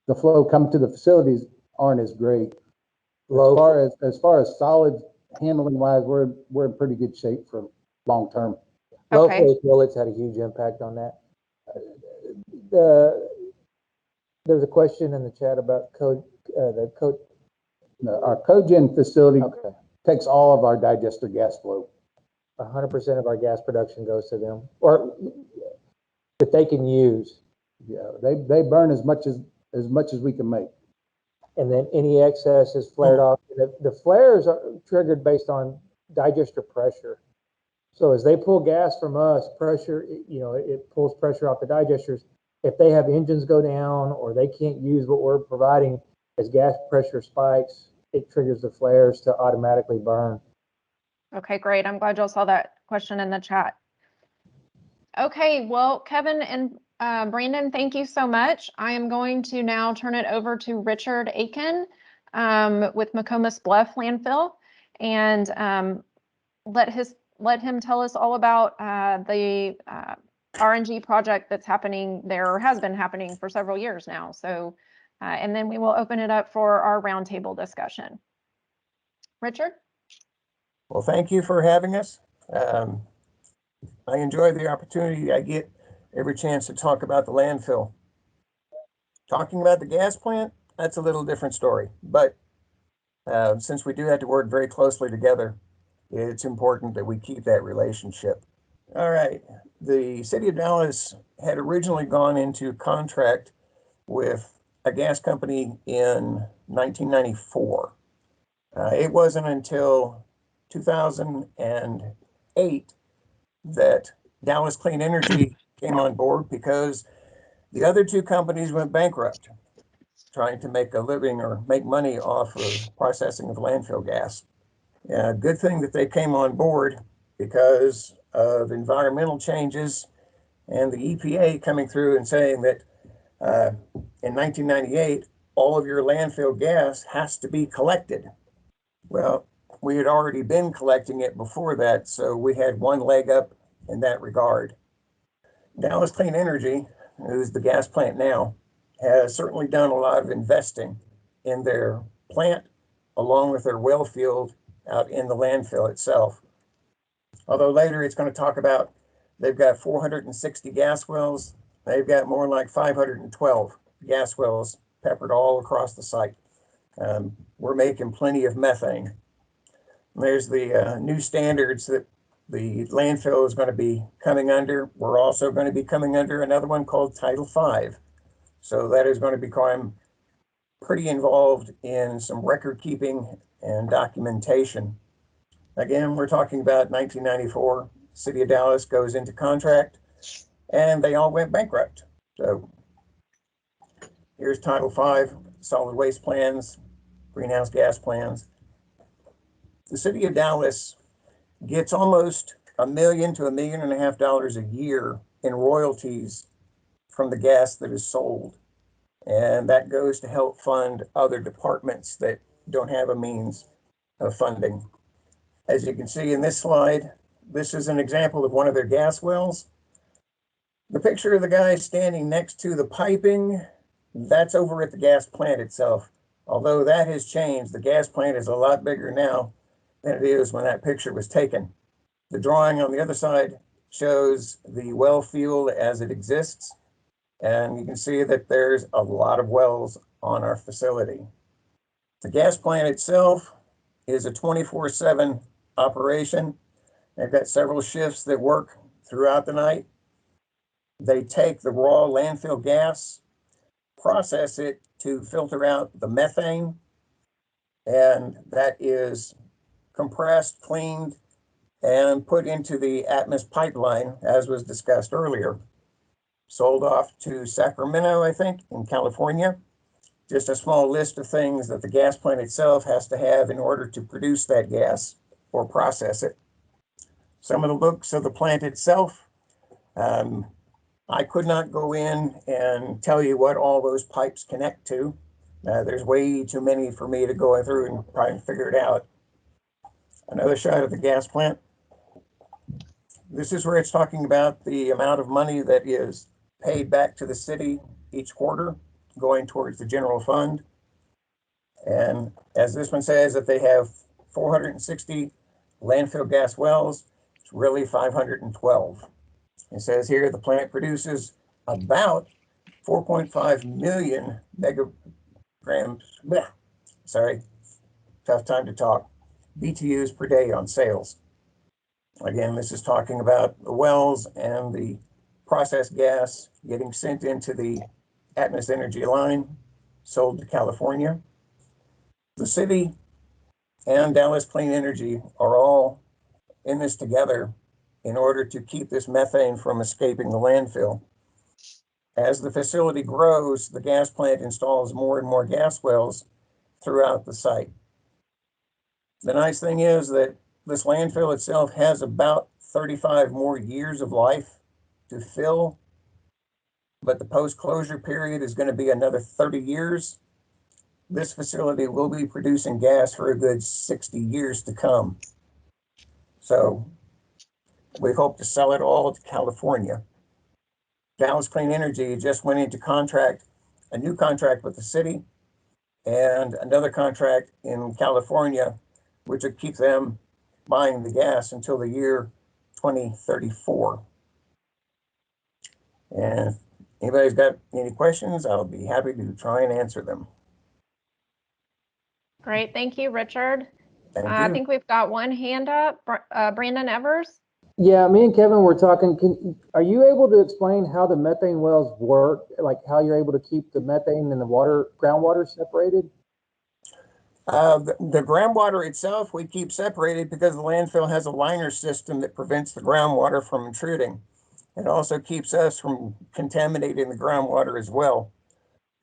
the flow coming to the facilities aren't as great. As far as solid handling wise, we're in pretty good shape for long term. Low flow toilets had a huge impact on that. There's a question in the chat about our cogen facility takes all of our digester gas flow. 100% of our gas production goes to them, or that they can use. Yeah, they burn as much as we can make. And then any excess is flared off. The flares are triggered based on digester pressure. So as they pull gas from us, pressure, it pulls pressure off the digesters. If they have engines go down or they can't use what we're providing as gas pressure spikes, it triggers the flares to automatically burn. Okay, great. I'm glad y'all saw that question in the chat. Okay, well, Kevin and Brandon, thank you so much. I am going to now turn it over to Richard Aiken with McComas Bluff Landfill, and let him tell us all about the RNG project that's happening there, or has been happening for several years now. So, and then we will open it up for our roundtable discussion. Richard? Well, thank you for having us. I enjoy the opportunity I get every chance to talk about the landfill. Talking about the gas plant, that's a little different story. But Since we do have to work very closely together, it's important that we keep that relationship. All right. The city of Dallas had originally gone into contract with a gas company in 1994. It wasn't until 2008 that Dallas Clean Energy came on board because the other two companies went bankrupt, trying to make a living or make money off of processing of landfill gas. Good thing that they came on board because of environmental changes and the EPA coming through and saying that in 1998, all of your landfill gas has to be collected. Well, we had already been collecting it before that, so we had one leg up in that regard. Dallas Clean Energy, who's the gas plant now, has certainly done a lot of investing in their plant along with their well field out in the landfill itself. Although later it's going to talk about they've got 460 gas wells, they've got more like 512 gas wells peppered all across the site. We're making plenty of methane. There's the new standards that the landfill is going to be coming under. We're also going to be coming under another one called Title V. So that is going to become pretty involved in some record keeping and documentation. Again, we're talking about 1994, City of Dallas goes into contract and they all went bankrupt. So here's Title V, solid waste plans, greenhouse gas plans. The City of Dallas gets almost $1 million to $1.5 million a year in royalties from the gas that is sold. And that goes to help fund other departments that don't have a means of funding. As you can see in this slide, this is an example of one of their gas wells. The picture of the guy standing next to the piping, that's over at the gas plant itself. Although that has changed, the gas plant is a lot bigger now than it is when that picture was taken. The drawing on the other side shows the well field as it exists. And you can see that there's a lot of wells on our facility. The gas plant itself is a 24/7 operation. They've got several shifts that work throughout the night. They take the raw landfill gas, process it to filter out the methane, and that is compressed, cleaned, and put into the Atmos pipeline, as was discussed earlier. Sold off to Sacramento, I think, in California. Just a small list of things that the gas plant itself has to have in order to produce that gas or process it. Some of the looks of the plant itself. I could not go in and tell you what all those pipes connect to. There's way too many for me to go through and try and figure it out. Another shot of the gas plant. This is where it's talking about the amount of money that is paid back to the city each quarter going towards the general fund. And as this one says, that they have 460 landfill gas wells, it's really 512. It says here the plant produces about 4.5 million megagrams, tough time to talk, BTUs per day on sales. Again, this is talking about the wells and the processed gas getting sent into the Atmos Energy line, sold to California. The city and Dallas Clean Energy are all in this together in order to keep this methane from escaping the landfill. As the facility grows, the gas plant installs more and more gas wells throughout the site. The nice thing is that this landfill itself has about 35 more years of life to fill, but the post-closure period is going to be another 30 years. This facility will be producing gas for a good 60 years to come. So we hope to sell it all to California. Dallas Clean Energy just went into a new contract with the city and another contract in California, which would keep them buying the gas until the year 2034. And if anybody's got any questions, I'll be happy to try and answer them. Great, thank you, Richard. Thank I you. think we've got one hand up. Brandon Evers. Yeah, me and Kevin were talking. Are you able to explain how the methane wells work? Like how you're able to keep the methane and the groundwater separated? The groundwater itself, we keep separated because the landfill has a liner system that prevents the groundwater from intruding. It also keeps us from contaminating the groundwater as well.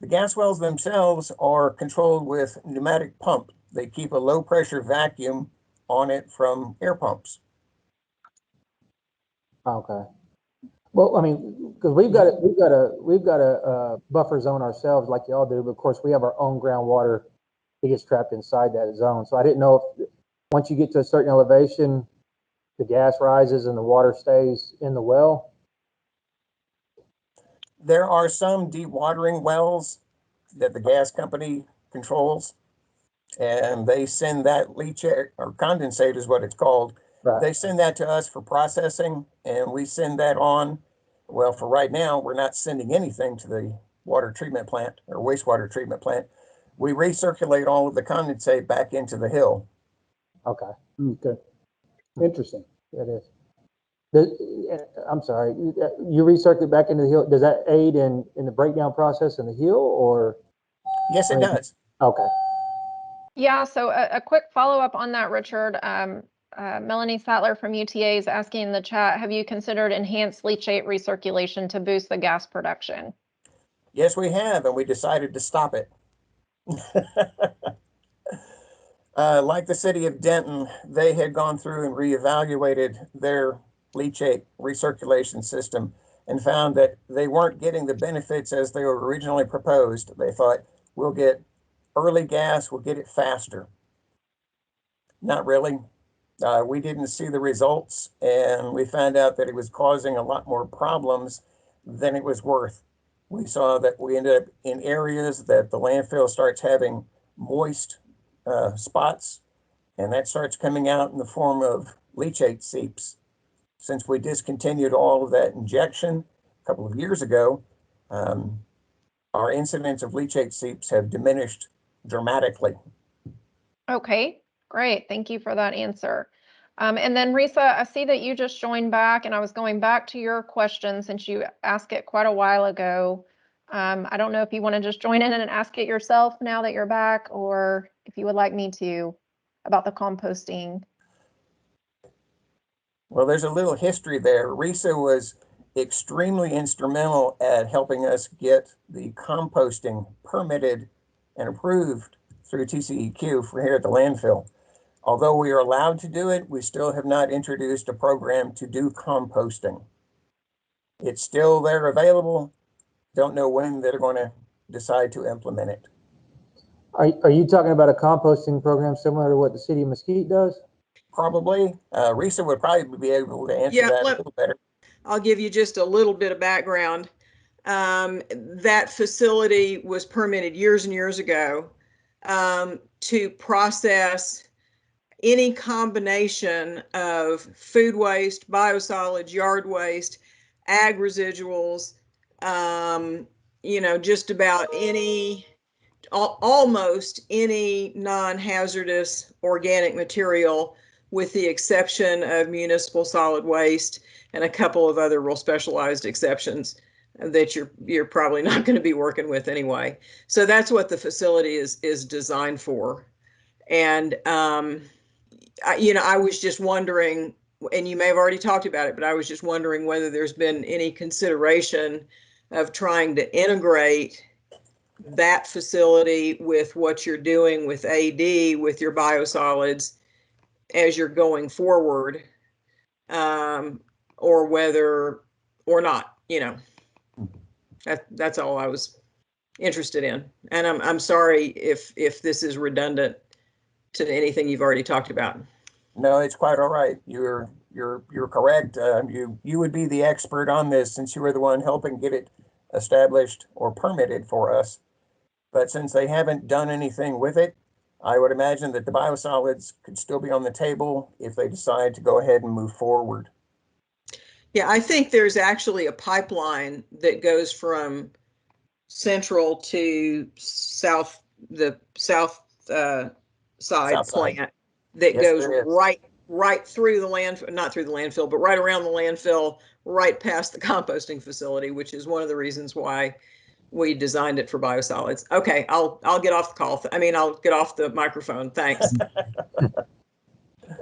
The gas wells themselves are controlled with pneumatic pump. They keep a low pressure vacuum on it from air pumps. Okay. Well, I mean, because we've got a buffer zone ourselves, like y'all do. But of course, we have our own groundwater that gets trapped inside that zone. So I didn't know if once you get to a certain elevation, the gas rises and the water stays in the well. There are some dewatering wells that the gas company controls, and they send that leachate, or condensate is what it's called. Right. They send that to us for processing, and we send that on. Well, for right now, we're not sending anything to the water treatment plant or wastewater treatment plant. We recirculate all of the condensate back into the hill. Okay. Okay. Interesting. That is. I'm sorry. You recirculate back into the hill. Does that aid in the breakdown process in the hill, or? Yes, it does. Okay. Yeah, so a quick follow-up on that, Richard. Melanie Sattler from UTA is asking in the chat, have you considered enhanced leachate recirculation to boost the gas production? Yes, we have, and we decided to stop it. Like the city of Denton, they had gone through and reevaluated their leachate recirculation system and found that they weren't getting the benefits as they were originally proposed. They thought, we'll get early gas, we'll get it faster. Not really. We didn't see the results, and we found out that it was causing a lot more problems than it was worth. We saw that we ended up in areas that the landfill starts having moist spots, and that starts coming out in the form of leachate seeps. Since we discontinued all of that injection a couple of years ago, our incidence of leachate seeps have diminished dramatically. Okay, great. Thank you for that answer. And then Risa, I see that you just joined back, and I was going back to your question since you asked it quite a while ago. I don't know if you want to just join in and ask it yourself now that you're back, or if you would like me to about the composting. Well, there's a little history there. Risa was extremely instrumental at helping us get the composting permitted and approved through TCEQ for here at the landfill. Although we are allowed to do it, we still have not introduced a program to do composting. It's still there available. Don't know when they're going to decide to implement it. Are you talking about a composting program similar to what the city of Mesquite does? Probably. Risa would probably be able to answer that a little better. I'll give you just a little bit of background. That facility was permitted years and years ago to process any combination of food waste, biosolids, yard waste, ag residuals, just about almost any non-hazardous organic material, with the exception of municipal solid waste and a couple of other real specialized exceptions that you're probably not going to be working with anyway. So that's what the facility is designed for. And I was just wondering, and you may have already talked about it, but I was just wondering whether there's been any consideration of trying to integrate that facility with what you're doing with AD, with your biosolids as you're going forward, or whether or not, that's all I was interested in. And I'm sorry if this is redundant to anything you've already talked about. No, it's quite all right. You're correct. You would be the expert on this since you were the one helping get it established or permitted for us. But since they haven't done anything with it, I would imagine that the biosolids could still be on the table if they decide to go ahead and move forward. Yeah, I think there's actually a pipeline that goes from Central to the south side South side. plant that Yes, goes there is. right through the landfill, not through the landfill, but right around the landfill, right past the composting facility, which is one of the reasons why we designed it for biosolids. Okay, I'll get off the call. I'll get off the microphone. Thanks.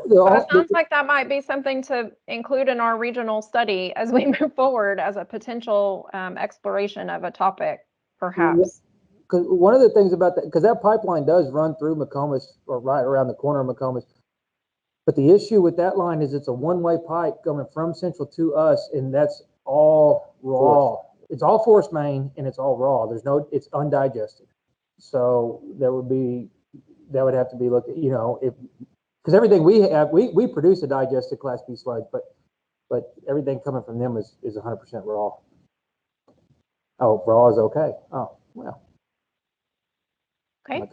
So it sounds like that might be something to include in our regional study as we move forward as a potential exploration of a topic, perhaps. Because one of the things about that, because that pipeline does run through McComas, or right around the corner of McComas. But the issue with that line is it's a one-way pipe coming from Central to us, and that's all raw. It's all force main, and it's all raw. It's undigested. So that would have to be looked at, because everything we have, we produce a digested Class B sludge, but everything coming from them is 100% raw. Oh, raw is okay. Oh, well. Okay.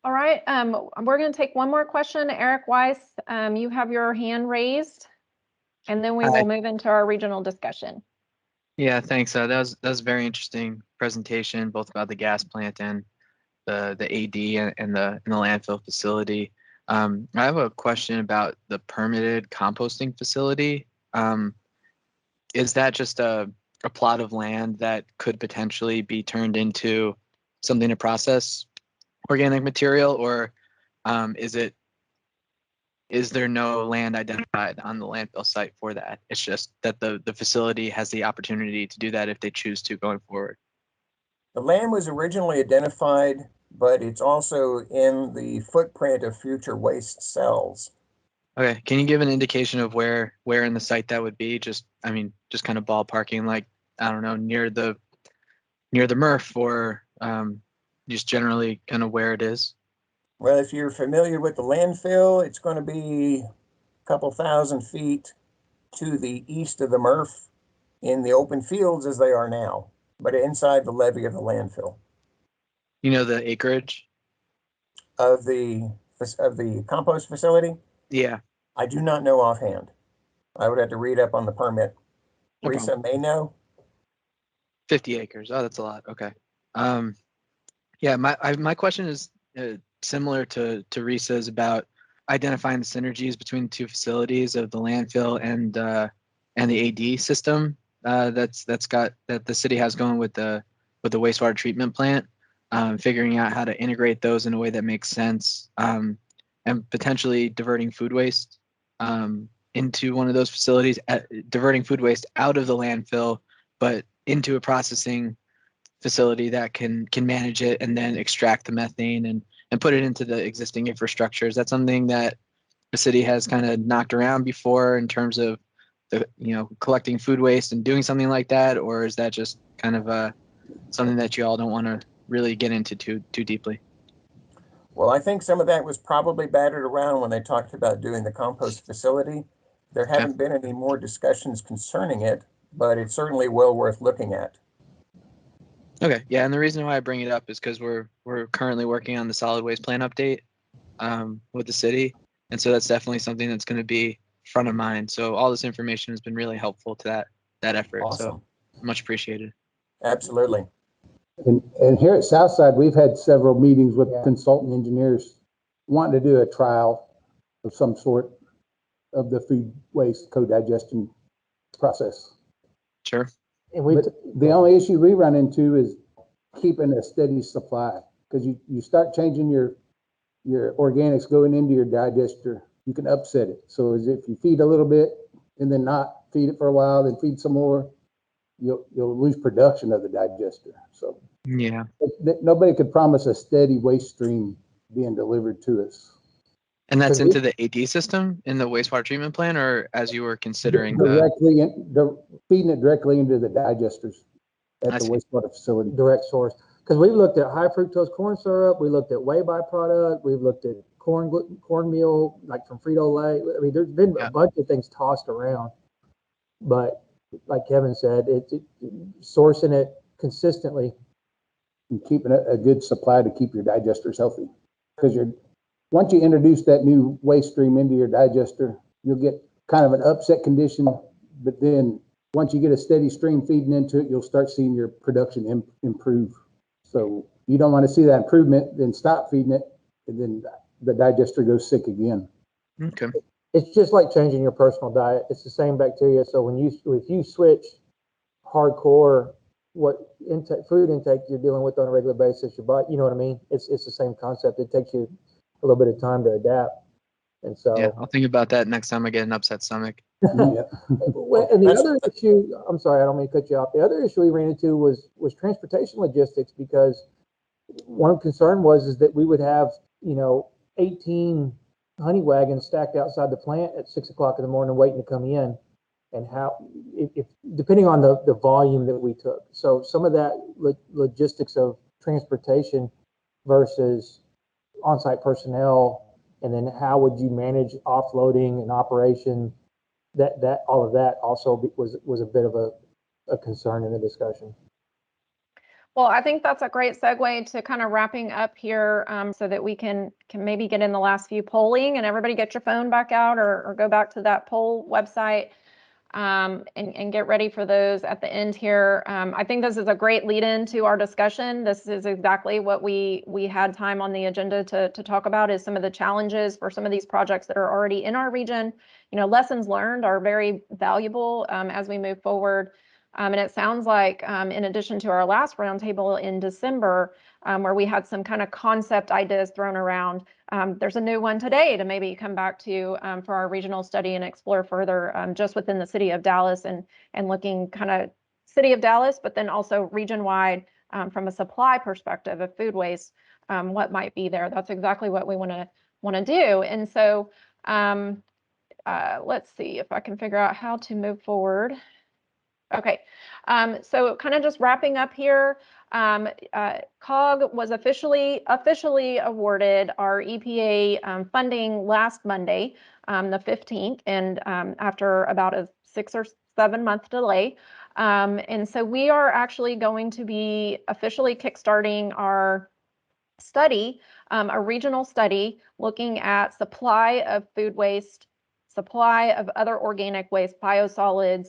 All right. We're going to take one more question. Eric Weiss, you have your hand raised, and then we will move into our regional discussion. Yeah, thanks. That was a very interesting presentation, both about the gas plant and the AD and the landfill facility. I have a question about the permitted composting facility. Is that just a plot of land that could potentially be turned into something to process organic material, or is there no land identified on the landfill site for that? It's just that the facility has the opportunity to do that if they choose to going forward. The land was originally identified, but it's also in the footprint of future waste cells. Okay, can you give an indication of where in the site that would be? Just kind of ballparking, like, I don't know, near the MRF, or just generally kind of where it is? Well, if you're familiar with the landfill, it's going to be a couple thousand feet to the east of the MRF in the open fields as they are now, but inside the levee of the landfill. You know the acreage of the compost facility? Yeah. I do not know offhand. I would have to read up on the permit. No Risa problem. may know. 50 acres. Oh, that's a lot. Okay. Yeah, my question is similar to Risa's about identifying the synergies between the two facilities of the landfill and the AD system that the city has going with the wastewater treatment plant. Figuring out how to integrate those in a way that makes sense, and potentially diverting food waste into one of those facilities, diverting food waste out of the landfill, but into a processing facility that can manage it and then extract the methane and put it into the existing infrastructure. Is that something that the city has kind of knocked around before in terms of collecting food waste and doing something like that, or is that just kind of something that you all don't want to really get into too deeply? Well, I think some of that was probably battered around when they talked about doing the compost facility. There haven't been any more discussions concerning it, but it's certainly well worth looking at. Okay, yeah, and the reason why I bring it up is because we're currently working on the solid waste plan update with the city, and so that's definitely something that's going to be front of mind. So all this information has been really helpful to that effort. Awesome. So much appreciated. Absolutely. And here at Southside, we've had several meetings with consultant engineers wanting to do a trial of some sort of the food waste co-digestion process. Sure. And the only issue we run into is keeping a steady supply, because you start changing your organics going into your digester, you can upset it. So as if you feed a little bit and then not feed it for a while, then feed some more, you'll lose production of the digester. So yeah, nobody could promise a steady waste stream being delivered to us. And that's into the AD system in the wastewater treatment plant, or as you were considering feeding it directly into the digesters at the wastewater facility, direct source. Because we've looked at high fructose corn syrup, we looked at whey byproduct, we've looked at cornmeal, like from Frito-Lay. I mean, there's been a bunch of things tossed around, but like Kevin said, sourcing it consistently and keeping a good supply to keep your digesters healthy. Because once you introduce that new waste stream into your digester, you'll get kind of an upset condition, but then once you get a steady stream feeding into it, you'll start seeing your production improve. So you don't want to see that improvement, then stop feeding it, and then the digester goes sick again. Okay. It's just like changing your personal diet. It's the same bacteria. So if you switch hardcore what food intake you're dealing with on a regular basis, your body, you know what I mean? It's the same concept. It takes you a little bit of time to adapt. And so Yeah, I'll think about that next time I get an upset stomach. Yeah. and the other issue, I'm sorry, I don't mean to cut you off. The other issue we ran into was transportation logistics, because one concern was that we would have, 18 honey wagons stacked outside the plant at 6 o'clock in the morning waiting to come in. And how, if depending on the volume that we took. So some of that logistics of transportation versus on-site personnel, and then how would you manage offloading and operation, that all of that also was a bit of a concern in the discussion. Well, I think that's a great segue to kind of wrapping up here, so that we can maybe get in the last few polling, and everybody get your phone back out or go back to that poll website. And get ready for those at the end here. I think this is a great lead in to our discussion. This is exactly what we had time on the agenda to talk about, is some of the challenges for some of these projects that are already in our region. Lessons learned are very valuable as we move forward. And it sounds like, in addition to our last roundtable in December, where we had some kind of concept ideas thrown around, there's a new one today to maybe come back to for our regional study and explore further, just within the city of Dallas, and looking kind of city of Dallas, but then also region-wide from a supply perspective of food waste, what might be there. That's exactly what we want to do. And so let's see if I can figure out how to move forward. Okay, so kind of just wrapping up here, COG was officially awarded our EPA funding last Monday, the 15th, and after about a 6 or 7 month delay. And so we are actually going to be officially kickstarting our study, a regional study looking at supply of food waste, supply of other organic waste, biosolids,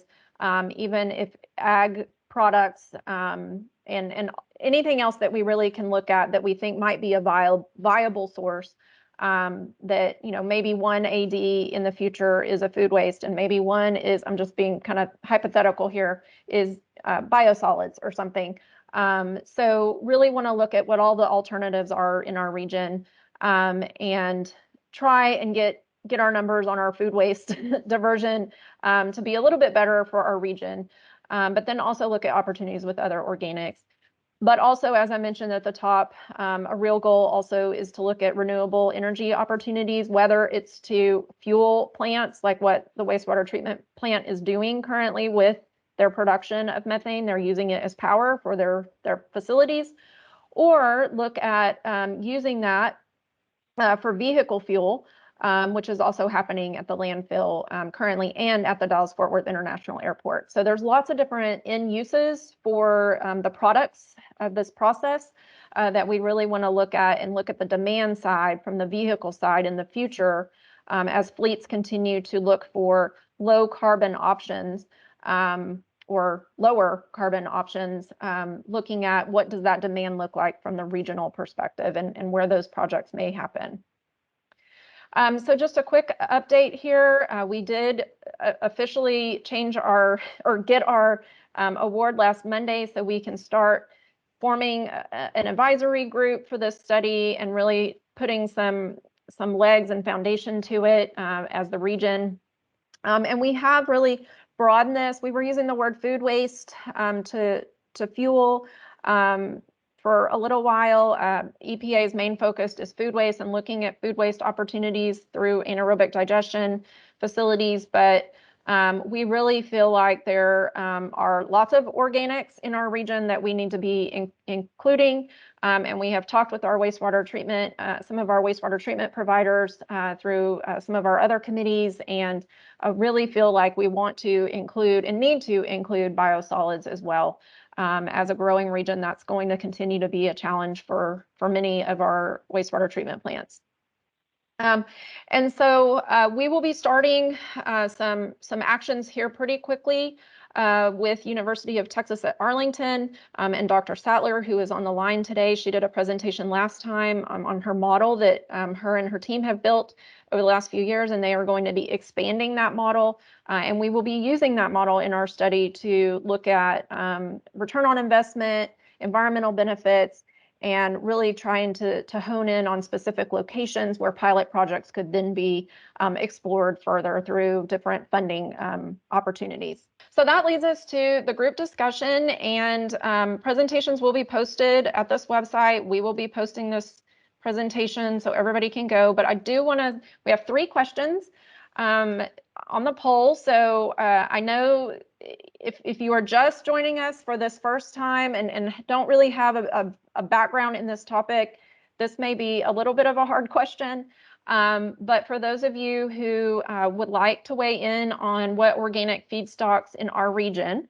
even if ag products, and anything else that we really can look at that we think might be a viable source, that, maybe one AD in the future is a food waste, and maybe one is, I'm just being kind of hypothetical here, is biosolids or something. So really want to look at what all the alternatives are in our region, and try and get our numbers on our food waste diversion to be a little bit better for our region, but then also look at opportunities with other organics. But also, as I mentioned at the top, a real goal also is to look at renewable energy opportunities, whether it's to fuel plants, like what the wastewater treatment plant is doing currently with their production of methane. They're using it as power for their facilities, or look at using that for vehicle fuel, which is also happening at the landfill currently, and at the Dallas-Fort Worth International Airport. So there's lots of different end uses for the products of this process that we really want to look at, and look at the demand side from the vehicle side in the future, as fleets continue to look for low carbon options, or lower carbon options, looking at what does that demand look like from the regional perspective, and where those projects may happen. So just a quick update here. We did officially change get our award last Monday, so we can start forming an advisory group for this study, and really putting some legs and foundation to it as the region. And we have really broaden this. We were using the word food waste to fuel for a little while. EPA's main focus is food waste, and looking at food waste opportunities through anaerobic digestion facilities. But we really feel like there are lots of organics in our region that we need to be including. And we have talked with our wastewater treatment, some of our wastewater treatment providers through some of our other committees, and really feel like we want to include and need to include biosolids as well. As a growing region, that's going to continue to be a challenge for many of our wastewater treatment plants. And so we will be starting some actions here pretty quickly. with University of Texas at Arlington, and Dr. Sattler, who is on the line today. She did a presentation last time on her model that her and her team have built over the last few years, and they are going to be expanding that model. And we will be using that model in our study to look at return on investment, environmental benefits, and really trying to hone in on specific locations where pilot projects could then be explored further through different funding opportunities. So that leads us to the group discussion, and presentations will be posted at this website. We will be posting this presentation so everybody can go, but I do want to, we have 3 questions on the poll. So I know if you are just joining us for this first time and don't really have a background in this topic, this may be a little bit of a hard question. But for those of you who would like to weigh in on what organic feedstocks in our region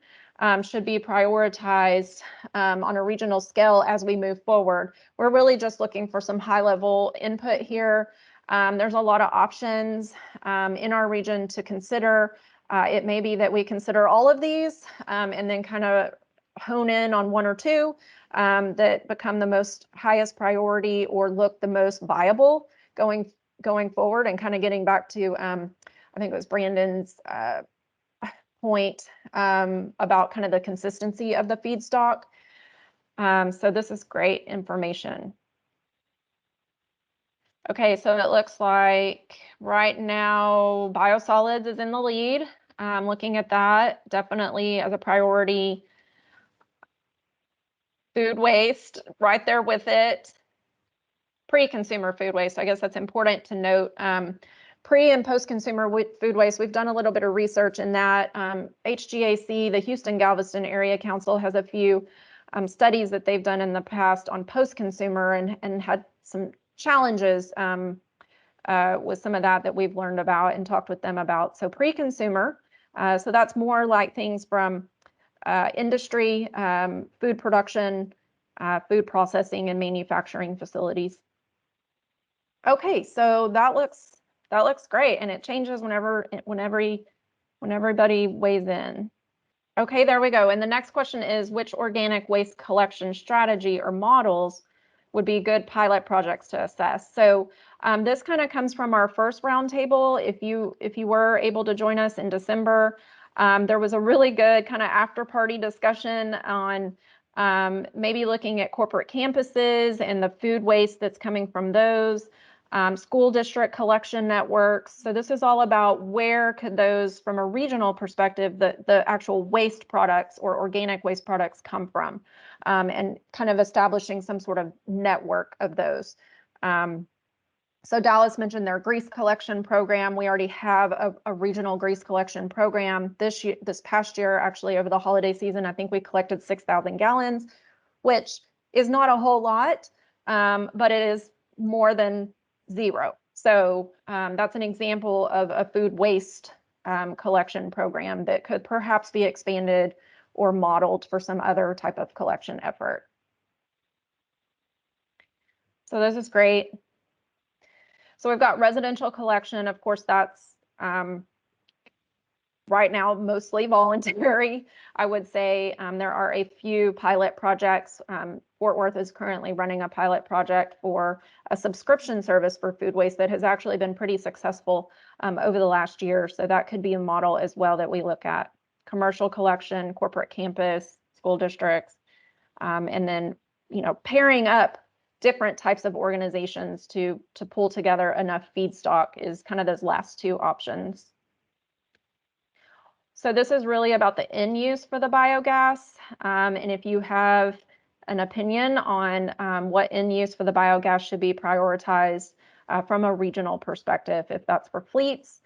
should be prioritized on a regional scale as we move forward, we're really just looking for some high-level input here. There's a lot of options in our region to consider. It may be that we consider all of these and then kind of hone in on 1 or 2 that become the most highest priority or look the most viable going forward, and kind of getting back to, I think it was Brandon's point about kind of the consistency of the feedstock. So this is great information. Okay, so it looks like right now biosolids is in the lead. Looking at that, definitely as a priority. Food waste, right there with it. Pre-consumer food waste, I guess that's important to note. Pre and post-consumer food waste, we've done a little bit of research in that. HGAC, the Houston Galveston Area Council, has a few studies that they've done in the past on post-consumer and had some challenges with some of that we've learned about and talked with them about. So pre-consumer, so that's more like things from industry, food production, food processing, and manufacturing facilities. Okay, so that looks great, and it changes when everybody weighs in. Okay, there we go. And the next question is, which organic waste collection strategy or models would be good pilot projects to assess? So this kind of comes from our first roundtable. If you were able to join us in December, there was a really good kind of after-party discussion on maybe looking at corporate campuses and the food waste that's coming from those, school district collection networks. So this is all about where could those, from a regional perspective, the actual waste products or organic waste products come from, and kind of establishing some sort of network of those. So Dallas mentioned their grease collection program. We already have a regional grease collection program. This past year, actually, over the holiday season, I think we collected 6,000 gallons, which is not a whole lot, but it is more than 0. So that's an example of a food waste collection program that could perhaps be expanded or modeled for some other type of collection effort. So this is great. So we've got residential collection. Of course, that's right now mostly voluntary. I would say there are a few pilot projects. Fort Worth is currently running a pilot project for a subscription service for food waste that has actually been pretty successful over the last year. So that could be a model as well that we look at. Commercial collection, corporate campus, school districts, and then pairing up different types of organizations to pull together enough feedstock is kind of those last 2 options. So this is really about the end use for the biogas. And if you have an opinion on what end use for the biogas should be prioritized from a regional perspective, if that's for fleets,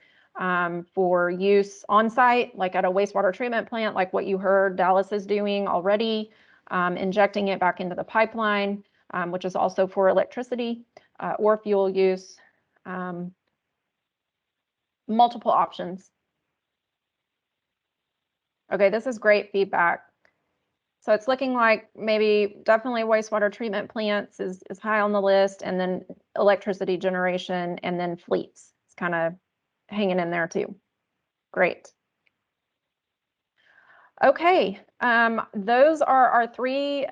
for use on site, like at a wastewater treatment plant, like what you heard Dallas is doing already, injecting it back into the pipeline, which is also for electricity or fuel use. Multiple options. Okay, this is great feedback. So it's looking like maybe definitely wastewater treatment plants is high on the list, and then electricity generation, and then fleets. It's kind of hanging in there too. Great. Okay, those are our three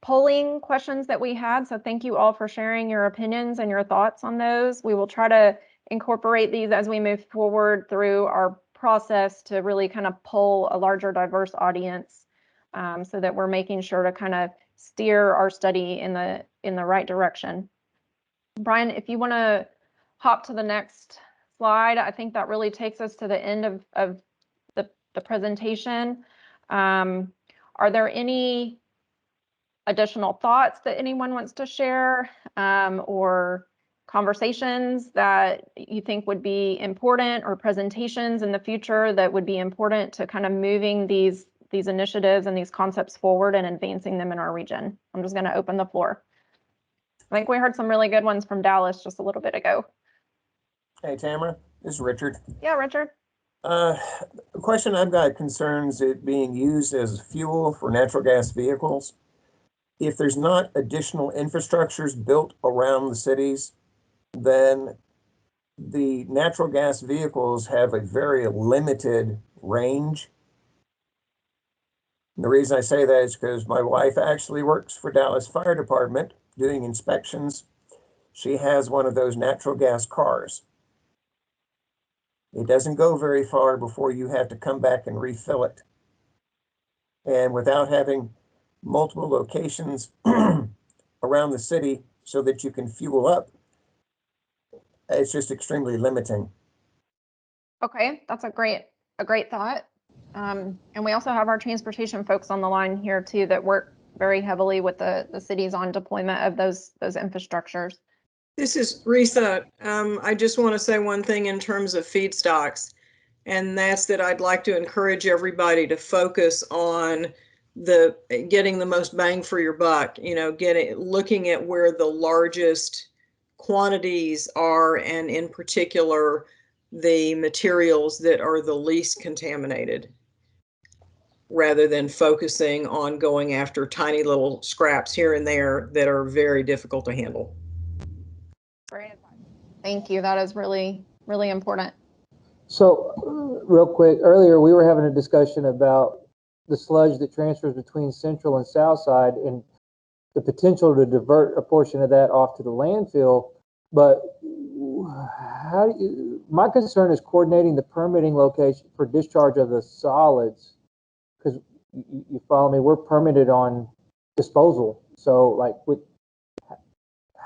polling questions that we had. So thank you all for sharing your opinions and your thoughts on those. We will try to incorporate these as we move forward through our process to really kind of poll a larger diverse audience, so that we're making sure to kind of steer our study in the right direction. Brian, if you want to hop to the next slide, I think that really takes us to the end of the presentation. Are there any additional thoughts that anyone wants to share, or conversations that you think would be important, or presentations in the future that would be important to kind of moving these initiatives and these concepts forward and advancing them in our region? I'm just going to open the floor. I think we heard some really good ones from Dallas just a little bit ago. Hey, Tamara, this is Richard. Yeah, Richard. The question I've got concerns it being used as fuel for natural gas vehicles. If there's not additional infrastructures built around the cities, then the natural gas vehicles have a very limited range. And the reason I say that is because my wife actually works for Dallas Fire Department doing inspections. She has one of those natural gas cars. It doesn't go very far before you have to come back and refill it. And without having multiple locations around the city so that you can fuel up, it's just extremely limiting. Okay, that's a great thought. And we also have our transportation folks on the line here too that work very heavily with the cities on deployment of those infrastructures. This is Risa. I just want to say one thing in terms of feedstocks, and that's that I'd like to encourage everybody to focus on getting the most bang for your buck. You know, looking at where the largest quantities are, and in particular, the materials that are the least contaminated, rather than focusing on going after tiny little scraps here and there that are very difficult to handle. Great advice. Thank you. That is really, really important. So real quick, earlier we were having a discussion about the sludge that transfers between central and south side and the potential to divert a portion of that off to the landfill. But my concern is coordinating the permitting location for discharge of the solids, because you follow me, we're permitted on disposal. So like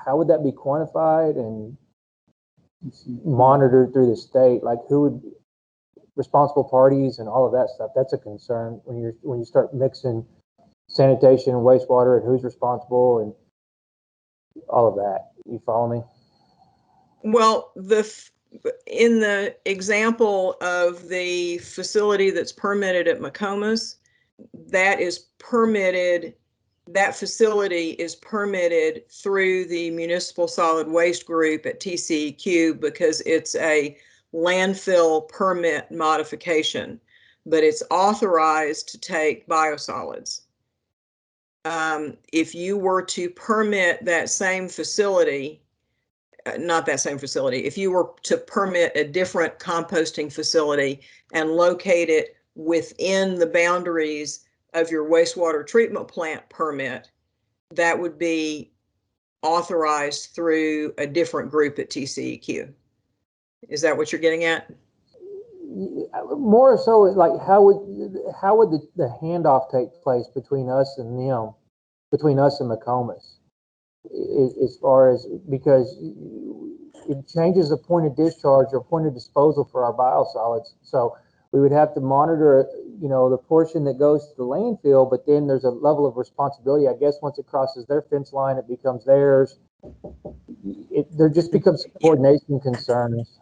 how would that be quantified and monitored through the state? Like who would responsible parties and all of that stuff? That's a concern when you start mixing sanitation and wastewater and who's responsible and all of that. You follow me? Well, in the example of the facility that's permitted at McComas, that facility is permitted through the Municipal Solid Waste Group at TCEQ because it's a landfill permit modification, but it's authorized to take biosolids. If you were to permit that same facility, not that same facility, if you were to permit a different composting facility and locate it within the boundaries of your wastewater treatment plant permit, that would be authorized through a different group at TCEQ. Is that what you're getting at? More so, like how would the handoff take place between us and them, between us and McComas, as far as, because it changes the point of discharge or point of disposal for our biosolids. So we would have to monitor, the portion that goes to the landfill, but then there's a level of responsibility. I guess once it crosses their fence line, it becomes theirs. There just becomes coordination concerns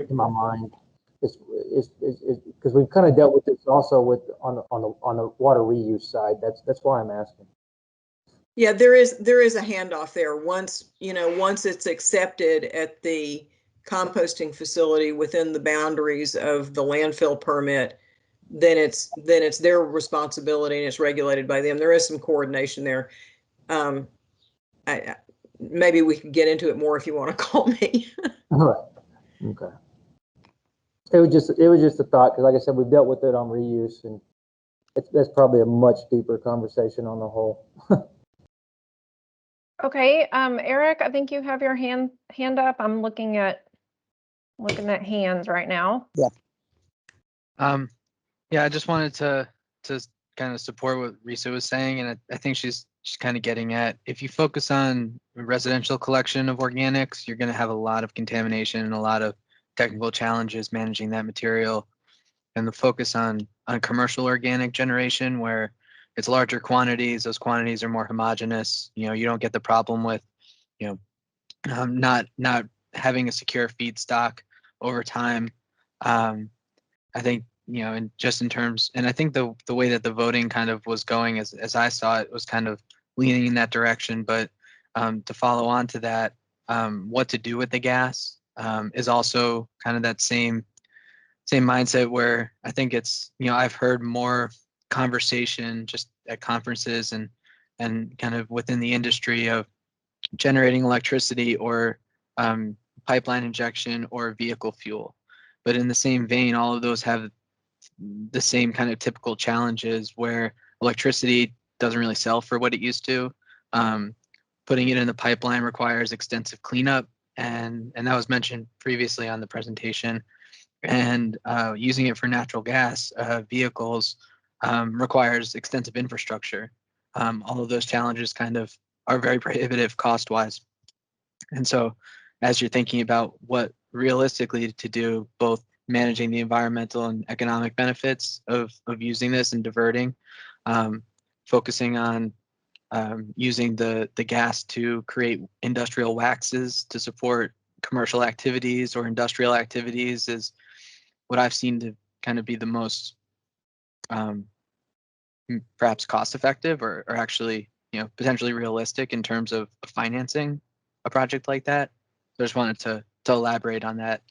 in my mind. Because we've kind of dealt with this also on the water reuse side. That's why I'm asking. Yeah, there is a handoff there. Once it's accepted at the composting facility within the boundaries of the landfill permit, then it's their responsibility and it's regulated by them. There is some coordination there. Maybe we can get into it more if you want to call me. All right. Okay. It was just a thought, because like I said, we've dealt with it on reuse, and That's probably a much deeper conversation on the whole. Okay, Eric, I think you have your hand up. I'm looking at hands right now. Yeah, I just wanted to kind of support what Risa was saying, and I think she's kind of getting at, if you focus on residential collection of organics, you're going to have a lot of contamination and a lot of technical challenges managing that material. And the focus on commercial organic generation, where it's larger quantities, those quantities are more homogeneous. You know, you don't get the problem with, you know, not having a secure feedstock over time. I think, you know, and just in terms, and I think the way that the voting kind of was going, as I saw it, was kind of leaning in that direction. But to follow on to that, what to do with the gas is also kind of that same mindset, where I think it's, you know, I've heard more conversation just at conferences and kind of within the industry of generating electricity or pipeline injection or vehicle fuel. But in the same vein, all of those have the same kind of typical challenges, where electricity doesn't really sell for what it used to. Putting it in the pipeline requires extensive cleanup, and that was mentioned previously on the presentation. And using it for natural gas vehicles requires extensive infrastructure. All of those challenges kind of are very prohibitive cost-wise. And so as you're thinking about what realistically to do, both managing the environmental and economic benefits of using this and diverting, focusing on using the gas to create industrial waxes to support commercial activities or industrial activities is what I've seen to kind of be the most perhaps cost effective or actually, you know, potentially realistic in terms of financing a project like that. So I just wanted to elaborate on that.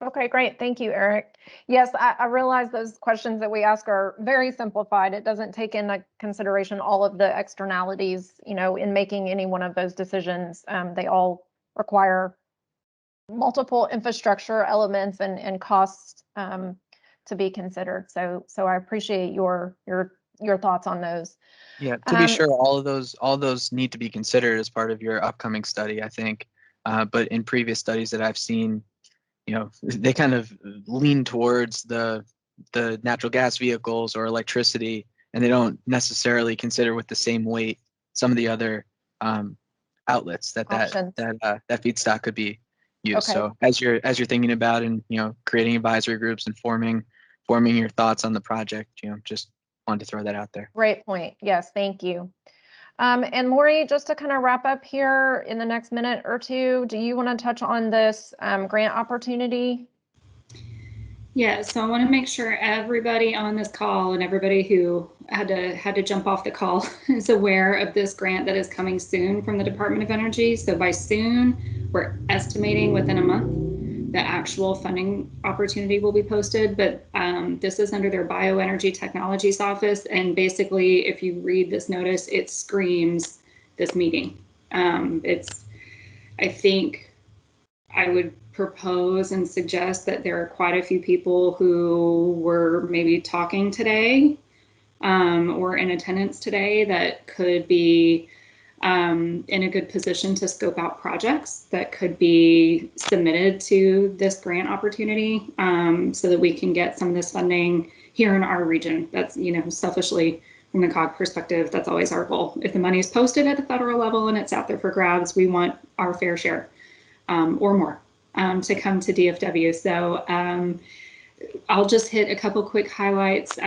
Okay, great. Thank you, Eric. Yes, I realize those questions that we ask are very simplified. It doesn't take into consideration all of the externalities, you know, in making any one of those decisions. They all require multiple infrastructure elements and costs to be considered. So I appreciate your thoughts on those. Yeah, to be sure, all those need to be considered as part of your upcoming study, I think. But in previous studies that I've seen, you know, they kind of lean towards the natural gas vehicles or electricity, and they don't necessarily consider with the same weight some of the other outlets that feedstock could be used. Okay. So as you're thinking about and, you know, creating advisory groups and forming your thoughts on the project, you know, just wanted to throw that out there. Great point. Yes, thank you. And Lori, just to kind of wrap up here in the next minute or two, do you want to touch on this grant opportunity? Yeah, so I want to make sure everybody on this call and everybody who had to jump off the call is aware of this grant that is coming soon from the Department of Energy. So by soon, we're estimating within a month the actual funding opportunity will be posted, but this is under their Bioenergy Technologies Office. And basically, if you read this notice, it screams this meeting. I think I would propose and suggest that there are quite a few people who were maybe talking today or in attendance today that could be in a good position to scope out projects that could be submitted to this grant opportunity so that we can get some of this funding here in our region. That's, you know, selfishly from the COG perspective, that's always our goal. If the money is posted at the federal level and it's out there for grabs, we want our fair share or more to come to DFW. So I'll just hit a couple quick highlights.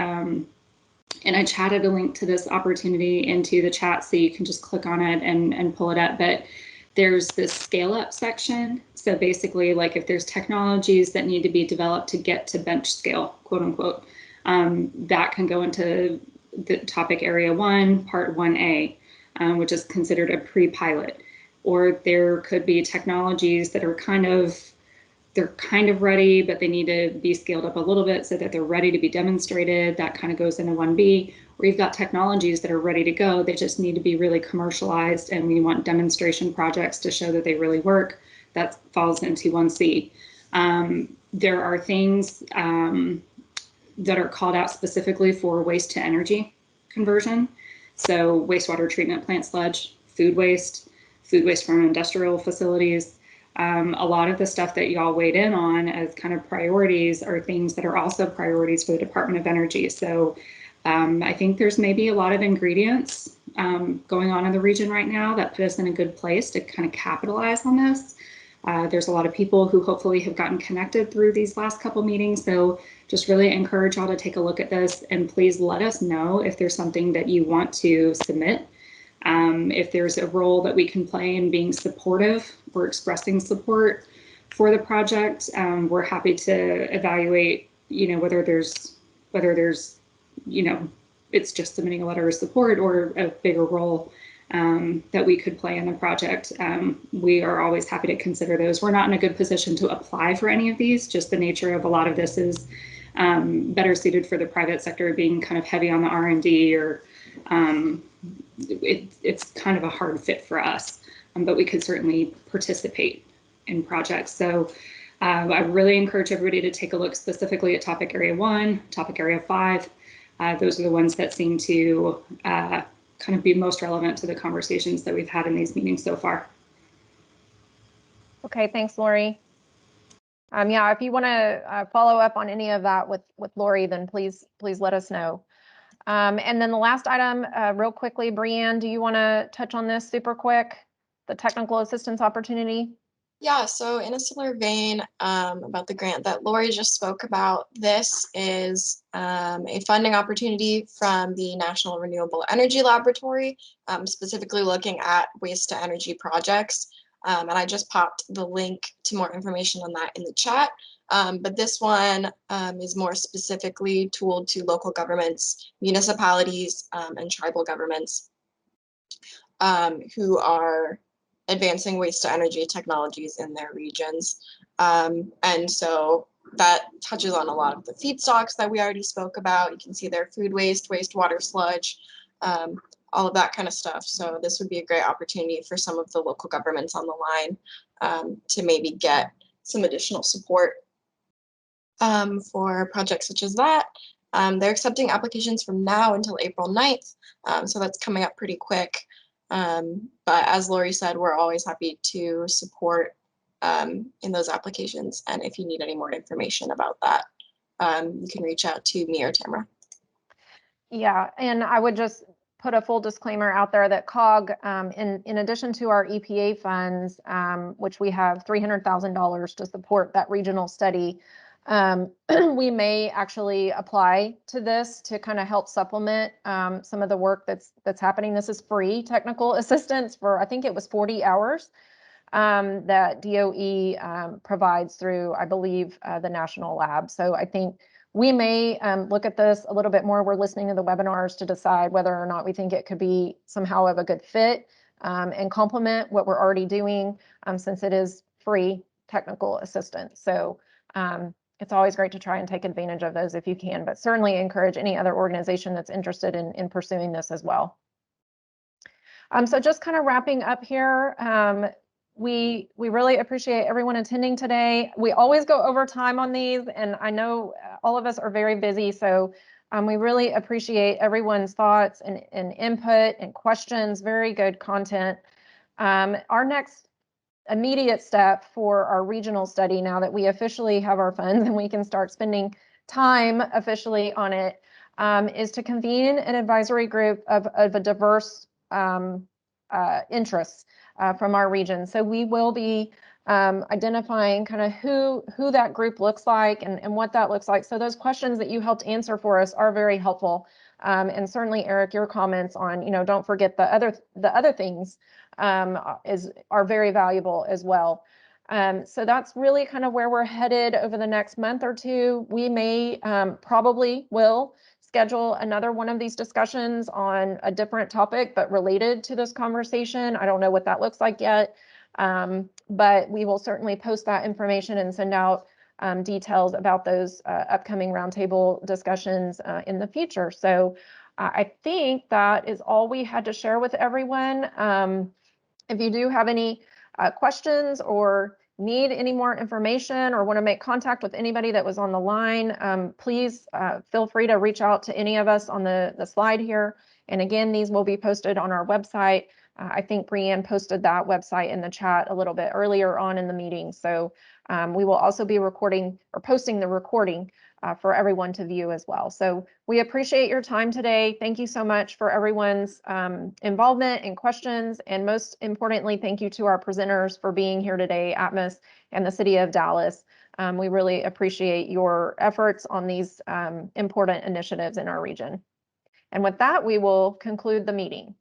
And I chatted a link to this opportunity into the chat so you can just click on it and pull it up. But there's this scale up section. So basically, like if there's technologies that need to be developed to get to bench scale, quote unquote, that can go into the topic area 1, part 1A, which is considered a pre-pilot. Or there could be technologies that are kind of ready, but they need to be scaled up a little bit so that they're ready to be demonstrated. That kind of goes into 1B. Or you've got technologies that are ready to go. They just need to be really commercialized, and we want demonstration projects to show that they really work. That falls into 1C. There are things that are called out specifically for waste to energy conversion. So wastewater treatment plant sludge, food waste from industrial facilities. A lot of the stuff that y'all weighed in on as kind of priorities are things that are also priorities for the Department of Energy. So I think there's maybe a lot of ingredients going on in the region right now that put us in a good place to kind of capitalize on this. There's a lot of people who hopefully have gotten connected through these last couple meetings. So just really encourage y'all to take a look at this, and please let us know if there's something that you want to submit. If there's a role that we can play in being supportive or expressing support for the project, we're happy to evaluate, whether there's, it's just submitting a letter of support or a bigger role that we could play in the project. We are always happy to consider those. We're not in a good position to apply for any of these. Just the nature of a lot of this is better suited for the private sector, being kind of heavy on the R&D, or it's kind of a hard fit for us, but we could certainly participate in projects. So I really encourage everybody to take a look specifically at topic area 1, topic area 5. Those are the ones that seem to kind of be most relevant to the conversations that we've had in these meetings so far. Okay, thanks, Lori. Yeah, if you want to follow up on any of that with Lori, then please let us know. And then the last item, real quickly, Brianne, do you want to touch on this super quick, the technical assistance opportunity? Yeah, so in a similar vein about the grant that Lori just spoke about, this is a funding opportunity from the National Renewable Energy Laboratory, specifically looking at waste to energy projects. And I just popped the link to more information on that in the chat. But this one is more specifically tooled to local governments, municipalities, and tribal governments who are advancing waste to energy technologies in their regions. And so that touches on a lot of the feedstocks that we already spoke about. You can see their food waste, wastewater sludge, all of that kind of stuff. So this would be a great opportunity for some of the local governments on the line to maybe get some additional support for projects such as that. They're accepting applications from now until April 9th. So that's coming up pretty quick. But as Lori said, we're always happy to support in those applications. And if you need any more information about that, you can reach out to me or Tamara. Yeah, and I would just put a full disclaimer out there that COG, in addition to our EPA funds, which we have $300,000 to support that regional study, we may actually apply to this to kind of help supplement some of the work that's happening. This is free technical assistance for, I think it was 40 hours that DOE provides through, I believe, the national lab. So I think we may look at this a little bit more. We're listening to the webinars to decide whether or not we think it could be somehow of a good fit and complement what we're already doing, since it is free technical assistance. So it's always great to try and take advantage of those if you can, but certainly encourage any other organization that's interested in pursuing this as well. So just kind of wrapping up here, we really appreciate everyone attending today. We always go over time on these, and I know all of us are very busy, so we really appreciate everyone's thoughts and input and questions. Very good content. Our next immediate step for our regional study, now that we officially have our funds and we can start spending time officially on it, is to convene an advisory group of a diverse interests from our region. So we will be identifying kind of who that group looks like and what that looks like. So those questions that you helped answer for us are very helpful. And certainly, Eric, your comments on, don't forget the other things are very valuable as well. So that's really kind of where we're headed over the next month or two. We may probably will schedule another one of these discussions on a different topic, but related to this conversation. I don't know what that looks like yet, but we will certainly post that information and send out details about those upcoming roundtable discussions in the future. So I think that is all we had to share with everyone. If you do have any questions or need any more information or want to make contact with anybody that was on the line, please feel free to reach out to any of us on the slide here. And again, these will be posted on our website. I think Brianne posted that website in the chat a little bit earlier on in the meeting. So we will also be recording or posting the recording for everyone to view as well. So we appreciate your time today. Thank you so much for everyone's involvement and questions. And most importantly, thank you to our presenters for being here today, Atmos and the City of Dallas. We really appreciate your efforts on these important initiatives in our region. And with that, we will conclude the meeting.